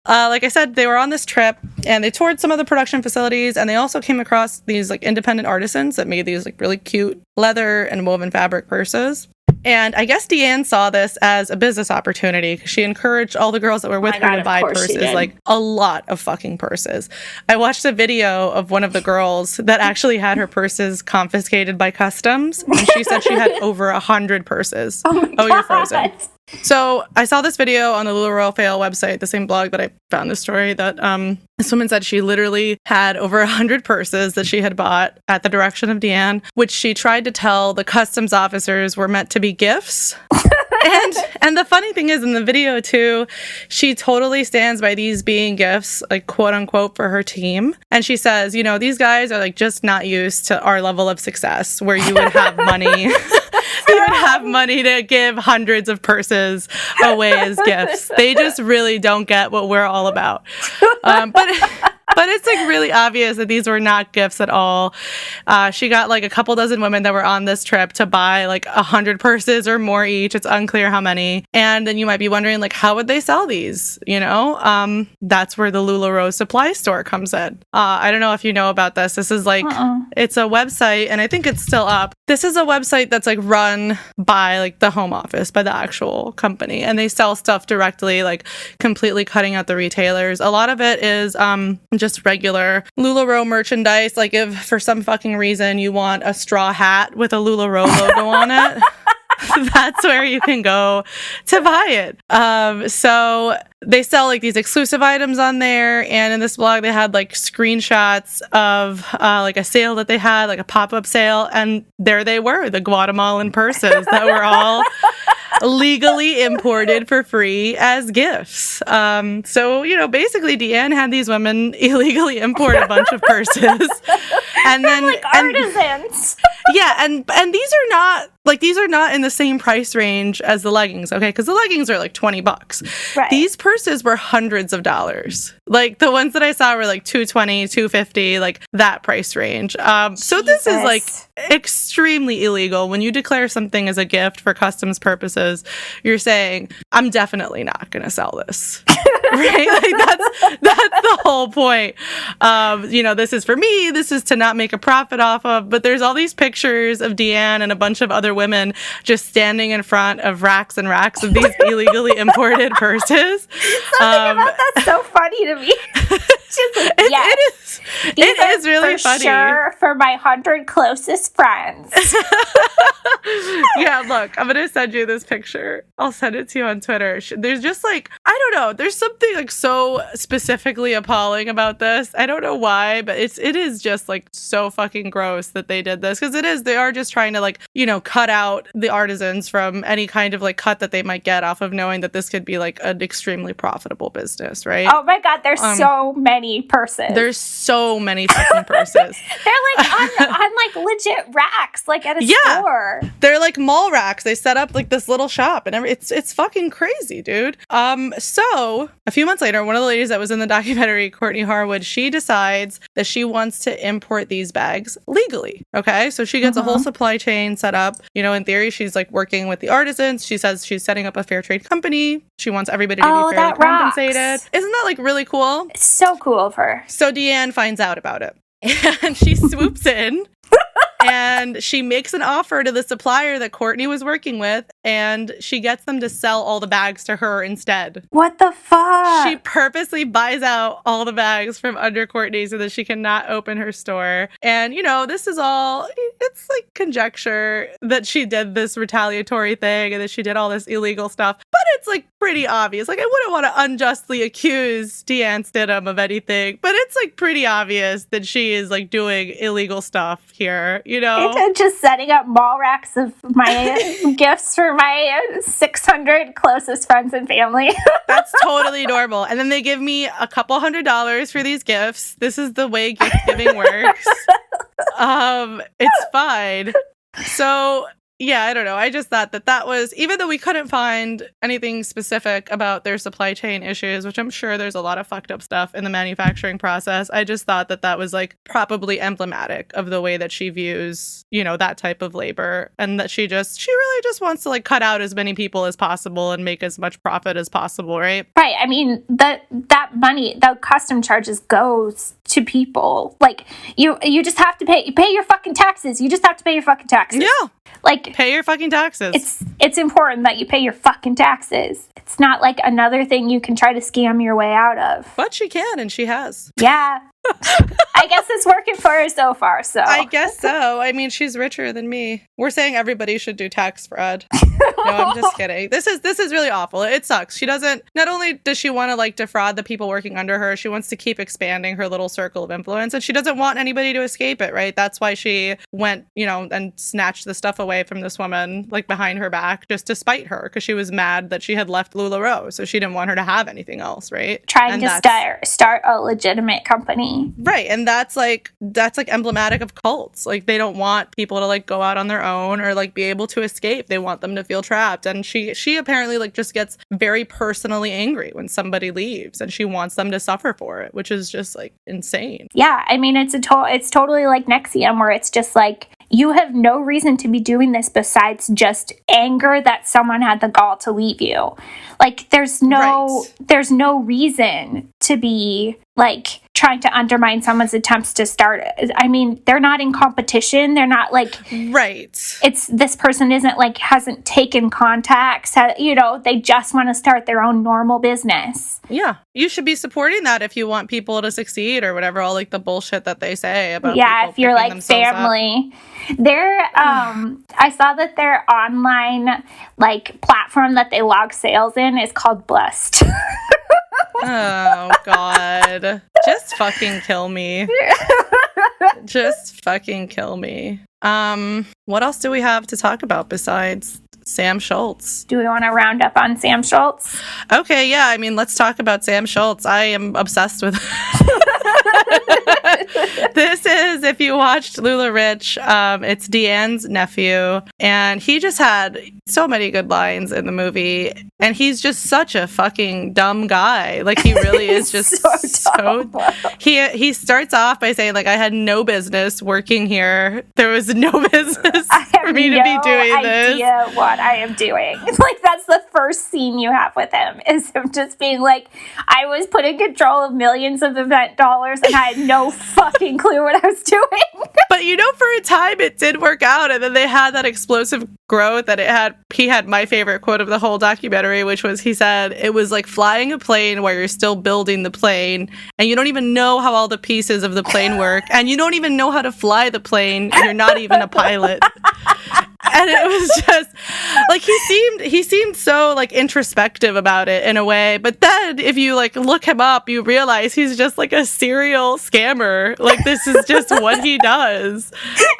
Like I said, they were on this trip and they toured some of the production facilities, and they also came across these like independent artisans that made these like really cute leather and woven fabric purses. And I guess Deanne saw this as a business opportunity because she encouraged all the girls that were with her to buy purses, like a lot of fucking purses. I watched a video of one of the girls that actually had her purses confiscated by customs. And she said she had over 100 purses. Oh, you're frozen. So I saw this video on the LuLaRoe Fail website, the same blog that I found this story, that this woman said she literally had over 100 purses that she had bought at the direction of Deanne, which she tried to tell the customs officers were meant to be gifts. And the funny thing is, in the video too, she totally stands by these being gifts, like quote unquote, for her team. And she says, you know, these guys are like just not used to our level of success where you would have money. You would have money to give hundreds of purses away as gifts. They just really don't get what we're all about. But it's like really obvious that these were not gifts at all. She got like a couple dozen women that were on this trip to buy like 100 purses or more each. It's unclear how many. And then you might be wondering, like, how would they sell these? You know, that's where the LuLaRoe supply store comes in. I don't know if you know about this. This is like, it's a website, and I think it's still up. This is a website that's like run by like the home office, by the actual company. And they sell stuff directly, like completely cutting out the retailers. A lot of it is just just regular LuLaRoe merchandise. Like if for some fucking reason you want a straw hat with a LuLaRoe logo on it, that's where you can go to buy it. So they sell like these exclusive items on there, and in this blog they had like screenshots of like a sale that they had, like a pop-up sale, and there they were, the Guatemalan purses that were all legally imported for free as gifts. So, you know, basically Deanne had these women illegally import a bunch of purses. And then like artisans. And these are not in the same price range as the leggings, okay? Because the leggings are like $20. Right. These purses were hundreds of dollars. Like the ones that I saw were like $220, $250, like that price range. So this is like extremely illegal. When you declare something as a gift for customs purposes, you're saying, I'm definitely not going to sell this. Right? Like that's the whole point. You know, this is for me. This is to not make a profit off of. But there's all these pictures of Deanne and a bunch of other women just standing in front of racks and racks of these illegally imported purses. Something about that's so funny to me. It is really funny. Sure, for my 100 closest friends. Yeah, look, I'm gonna send you this picture. I'll send it to you on Twitter. There's just like, I don't know, there's something like so specifically appalling about this. I don't know why, but it is just like so fucking gross that they did this, because they are just trying to like, you know, cut out the artisans from any kind of like cut that they might get off of knowing that this could be like an extremely profitable business, right? Oh my god, there's so many purses. There's so many fucking purses. They're like on like legit racks, like at a store. They're like mall racks. They set up like this little shop, and it's fucking crazy, dude. So a few months later, one of the ladies that was in the documentary, Courtney Harwood, she decides that she wants to import these bags legally. Okay, so she gets a whole supply chain set up. You know, in theory, she's like working with the artisans. She says she's setting up a fair trade company. She wants everybody to be fairly compensated. Isn't that like really cool? It's so cool of her. So Deanne finds out about it, and she swoops in. And she makes an offer to the supplier that Courtney was working with, and she gets them to sell all the bags to her instead. What the fuck? She purposely buys out all the bags from under Courtney so that she cannot open her store. And, you know, this is all, it's like conjecture that she did this retaliatory thing and that she did all this illegal stuff. But it's like pretty obvious. Like, I wouldn't want to unjustly accuse Deanne Stidham of anything, but it's like pretty obvious that she is like doing illegal stuff here. You know, just setting up mall racks of my gifts for my 600 closest friends and family. That's totally normal. And then they give me a couple $100s for these gifts. This is the way gift giving works. It's fine. So yeah, I don't know. I just thought that was, even though we couldn't find anything specific about their supply chain issues, which I'm sure there's a lot of fucked up stuff in the manufacturing process, I just thought that was like probably emblematic of the way that she views, you know, that type of labor, and that she really just wants to like cut out as many people as possible and make as much profit as possible, right? Right. I mean, that money, the custom charges goes to people. Like you just have to pay your fucking taxes. You just have to pay your fucking taxes. Yeah. Like, pay your fucking taxes. It's important that you pay your fucking taxes. It's not like another thing you can try to scam your way out of. But she can, and she has. Yeah. I guess it's working for her so far, so. I guess so. I mean, she's richer than me. We're saying everybody should do tax fraud. No, I'm just kidding. This is really awful. It sucks. She doesn't, not only does she want to like defraud the people working under her, she wants to keep expanding her little circle of influence, and she doesn't want anybody to escape it, right? That's why she went, you know, and snatched the stuff away from this woman, like behind her back, just to spite her, because she was mad that she had left LuLaRoe, so she didn't want her to have anything else, right? Trying to start a legitimate company. Right, and that's like emblematic of cults. Like, they don't want people to like go out on their own or like be able to escape. They want them to feel trapped. And she apparently like just gets very personally angry when somebody leaves, and she wants them to suffer for it, which is just like insane. Yeah, I mean, it's totally like NXIVM, where it's just like, you have no reason to be doing this besides just anger that someone had the gall to leave you. Like, there's no reason to be like trying to undermine someone's attempts to start. I mean, they're not in competition. They're not like, right. It's this person isn't like, hasn't taken contacts, they just want to start their own normal business. Yeah. You should be supporting that if you want people to succeed or whatever, all like the bullshit that they say about yeah, if you're like family. I saw that their online like platform that they log sales in is called Blessed. Oh, God. Just fucking kill me. Just fucking kill me. What else do we have to talk about besides Sam Schultz? Do we want to round up on Sam Schultz? Okay, yeah. I mean, let's talk about Sam Schultz. I am obsessed with This is, if you watched LuLaRoe, it's Deanne's nephew, and he just had so many good lines in the movie, and he's just such a fucking dumb guy. Like, he really is just so he starts off by saying, like, I had no business working here. There was no business for me to be doing this. I have no idea what I am doing. Like, that's the first scene you have with him, is him just being like, I was put in control of millions of event dollars, and I had no fucking clue what I was doing. But for a time it did work out, and then they had that explosive growth, and he had my favorite quote of the whole documentary, which was, he said, it was like flying a plane where you're still building the plane, and you don't even know how all the pieces of the plane work, and you don't even know how to fly the plane, and you're not even a pilot. And it was just like, he seemed so like introspective about it in a way, but then if you like look him up, you realize he's just like a serial scammer. Like, this is just what he does.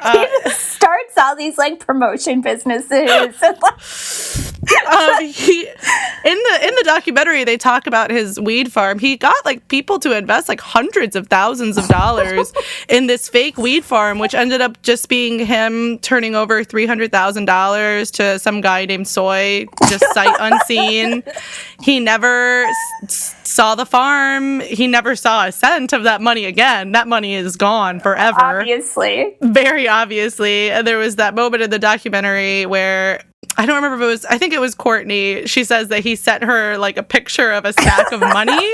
He starts all these like promotion businesses. In the documentary, they talk about his weed farm. He got like people to invest like hundreds of thousands of dollars in this fake weed farm, which ended up just being him turning over $300,000 to some guy named Soy, just sight unseen. He never saw the farm. He never saw a cent of that money again. That money is gone forever. Obviously. Very obviously. And there was that moment in the documentary where, I don't remember if it was, I think it was Courtney. She says that he sent her like a picture of a stack of money,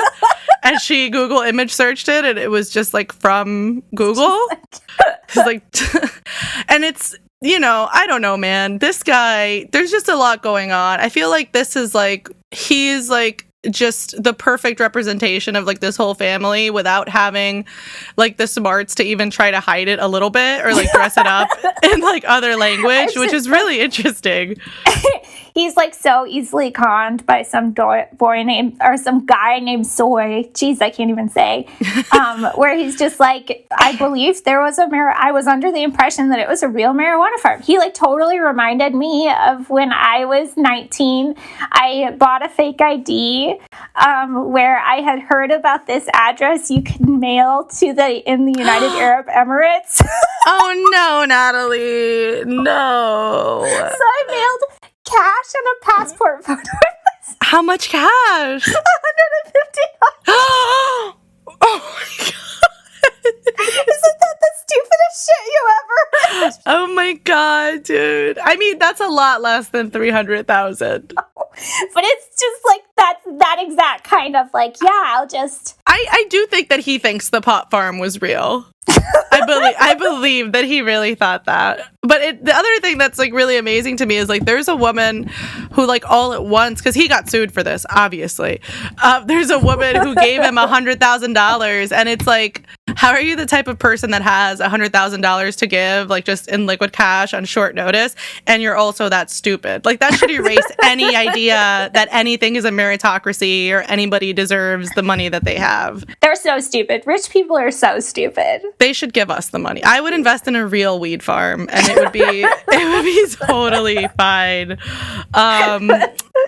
and she Google image searched it, and it was just like from Google. It's like, and it's, I don't know, man. This guy, there's just a lot going on. I feel like this is like, he's like just the perfect representation of like this whole family without having like the smarts to even try to hide it a little bit or like dress it up in like other language, which is really interesting. He's like so easily conned by some boy named, or some guy named Soy. Jeez, I can't even say. Where he's just like, I believe there was I was under the impression that it was a real marijuana farm. He like totally reminded me of when I was 19. I bought a fake ID where I had heard about this address you can mail in the United Arab Emirates. Oh no, Natalie, no. So I mailed cash and a passport photo. How much cash? $150. Oh my God. Isn't that the stupidest shit you ever heard? Oh my God, dude. I mean, that's a lot less than 300,000. But it's just like that exact kind of like, yeah, I'll just. I do think that he thinks the pot farm was real. I believe that he really thought that. But the other thing that's like really amazing to me is like, there's a woman who like all at once, because he got sued for this, obviously. There's a woman who gave him $100,000, and it's like, how are you the type of person that has $100,000 to give, like just in liquid cash on short notice, and you're also that stupid? Like, that should erase any idea that anything is a meritocracy or anybody deserves the money that they have. They're so stupid. Rich people are so stupid. They should give us the money. I would invest in a real weed farm, and it would be totally fine.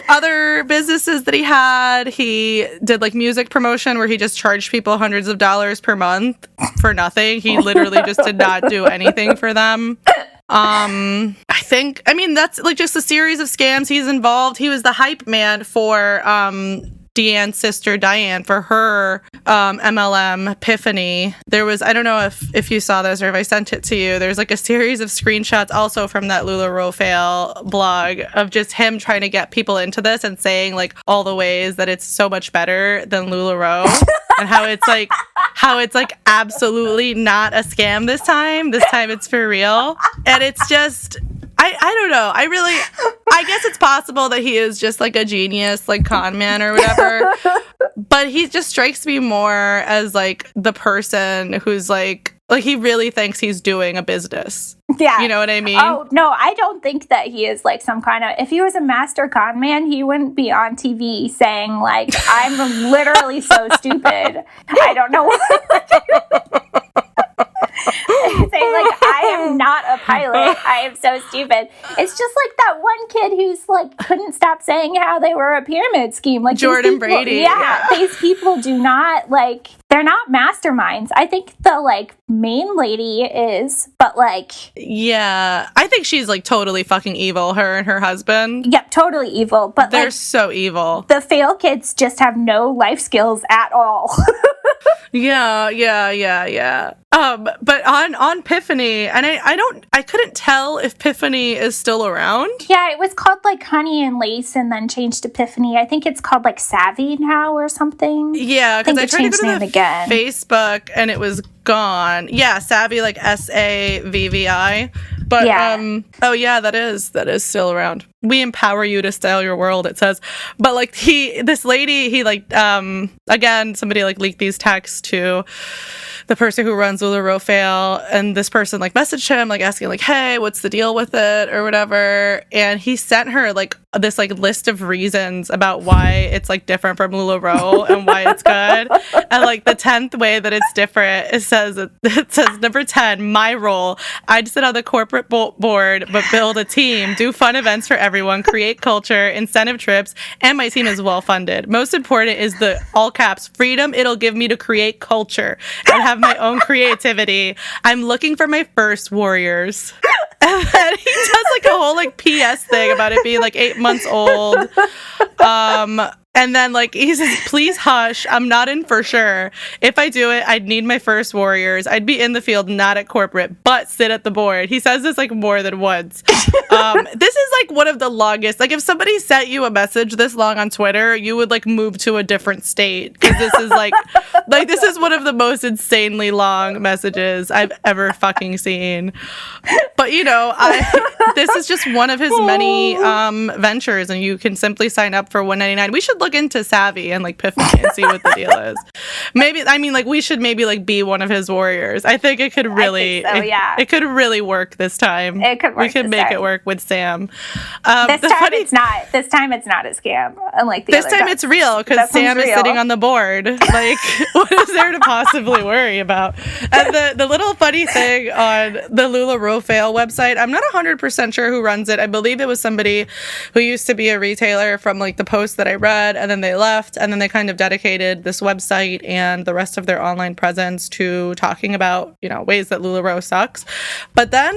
Other businesses that he did like music promotion where he just charged people hundreds of dollars per month for nothing. He literally just did not do anything for them. I mean, that's like just a series of scams he's involved. He was the hype man for Deanne's sister Diane for her MLM Epiphany. There was, I don't know if you saw this or if I sent it to you, there's like a series of screenshots also from that LuLaRoe fail blog of just him trying to get people into this and saying like all the ways that it's so much better than LuLaRoe. and how it's like absolutely not a scam this time. This time it's for real. And it's just I don't know. I guess it's possible that he is just like a genius, like con man or whatever. But he just strikes me more as like the person who's like he really thinks he's doing a business. Yeah. You know what I mean? Oh, no, I don't think that he is like some kind of, if he was a master con man, he wouldn't be on TV saying like, I'm literally so stupid. I don't know what. Saying like, I am not a pilot. I am so stupid. It's just like that one kid who's like couldn't stop saying how they were a pyramid scheme. Like Jordan Brady. Yeah, these people do not like. They're not masterminds. I think the like main lady is, but like yeah, I think she's like totally fucking evil. Her and her husband. Yep, totally evil. But they're like, so evil. The fail kids just have no life skills at all. Yeah. But on Piffany, and I couldn't tell if Piffany is still around. Yeah, it was called like Honey and Lace and then changed to Piffany. I think it's called like Savvy now or something. Yeah, because I tried to go to the again. Facebook and it was gone. Yeah, Savvy, like SAVVI. But yeah. Oh yeah, that is still around. We empower you to style your world, it says. But like this lady, he like again, somebody like leaked these texts to the person who runs LuLaRoe Fail, and this person like messaged him like asking like, hey, what's the deal with it or whatever, and he sent her like this like list of reasons about why it's like different from LuLaRoe and why it's good. And like the 10th way that it's different, it says number 10, my role, I'd sit on the corporate board but build a team, do fun events for everyone, create culture, incentive trips, and my team is well funded. Most important is the all caps freedom it'll give me to create culture and have my own creativity. I'm looking for my first warriors. And then he does like a whole like PS thing about it being like 8 months old. And then like he says, please hush, I'm not in for sure. If I do it, I'd need my first warriors. I'd be in the field, not at corporate, but sit at the board. He says this like more than once. This is like one of the longest, like if somebody sent you a message this long on Twitter, you would like move to a different state. Because this is like this is one of the most insanely long messages I've ever fucking seen. But you know, this is just one of his many ventures, and you can simply sign up for $1.99. We should look into Savvy and like Piffany and see what the deal is. Maybe, I mean, like we should maybe like be one of his warriors. I think it could really, it could really work this time. It could work. We could make it work with Sam. This time it's not. This time it's not a scam. Unlike this time, it's real because Sam is sitting on the board. Like, what is there to possibly worry about? And the little funny thing on the LuLaRoe Fail website, I'm not 100% sure who runs it. I believe it was somebody who used to be a retailer from like the post that I read, and then they left, and then they kind of dedicated this website and the rest of their online presence to talking about, you know, ways that LuLaRoe sucks. But then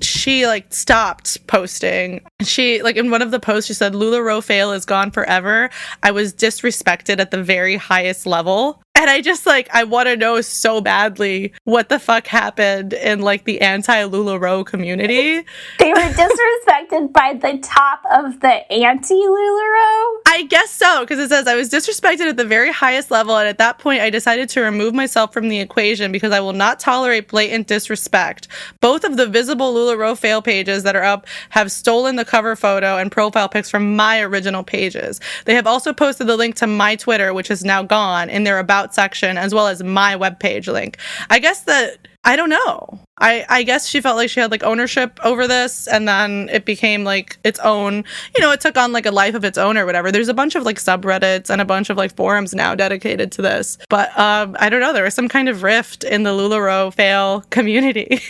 she like stopped posting. She like in one of the posts she said, LuLaRoe Fail is gone forever. I was disrespected at the very highest level. And I just like, I want to know so badly what the fuck happened in like the anti-LuLaRoe community. They were disrespected by the top of the anti-LuLaRoe? I guess so, because it says, I was disrespected at the very highest level, and at that point I decided to remove myself from the equation because I will not tolerate blatant disrespect. Both of the visible LuLaRoe Fail pages that are up have stolen the cover photo and profile pics from my original pages. They have also posted the link to my Twitter, which is now gone, in their About section, as well as my webpage link. I guess that, I don't know. I guess she felt like she had like ownership over this, and then it became like its own, you know, it took on like a life of its own or whatever. There's a bunch of like subreddits and a bunch of like forums now dedicated to this. But I don't know, there was some kind of rift in the LuLaRoe Fail community.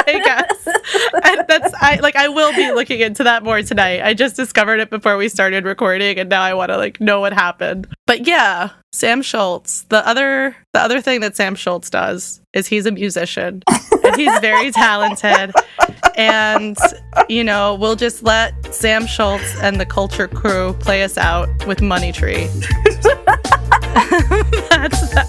I guess. I will be looking into that more tonight. I just discovered it before we started recording, and now I want to like know what happened. But yeah, Sam Schultz. The other thing that Sam Schultz does is he's a musician. And he's very talented. And, you know, we'll just let Sam Schultz and the Culture Crew play us out with Money Tree. That's that.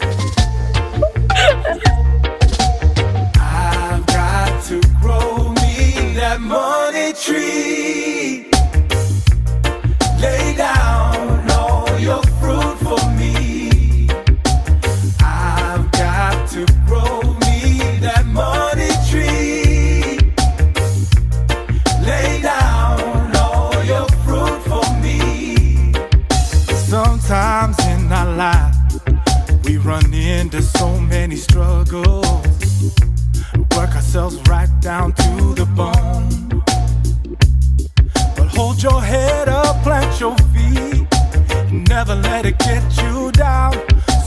I've got to grow me that money tree. Lay down all your fruit for me. Sometimes in our lives we run into so many struggles, work ourselves right down to the bone. But hold your head up, plant your feet, never let it get you down.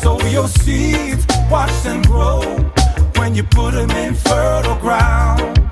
Sow your seeds, watch them grow when you put them in fertile ground.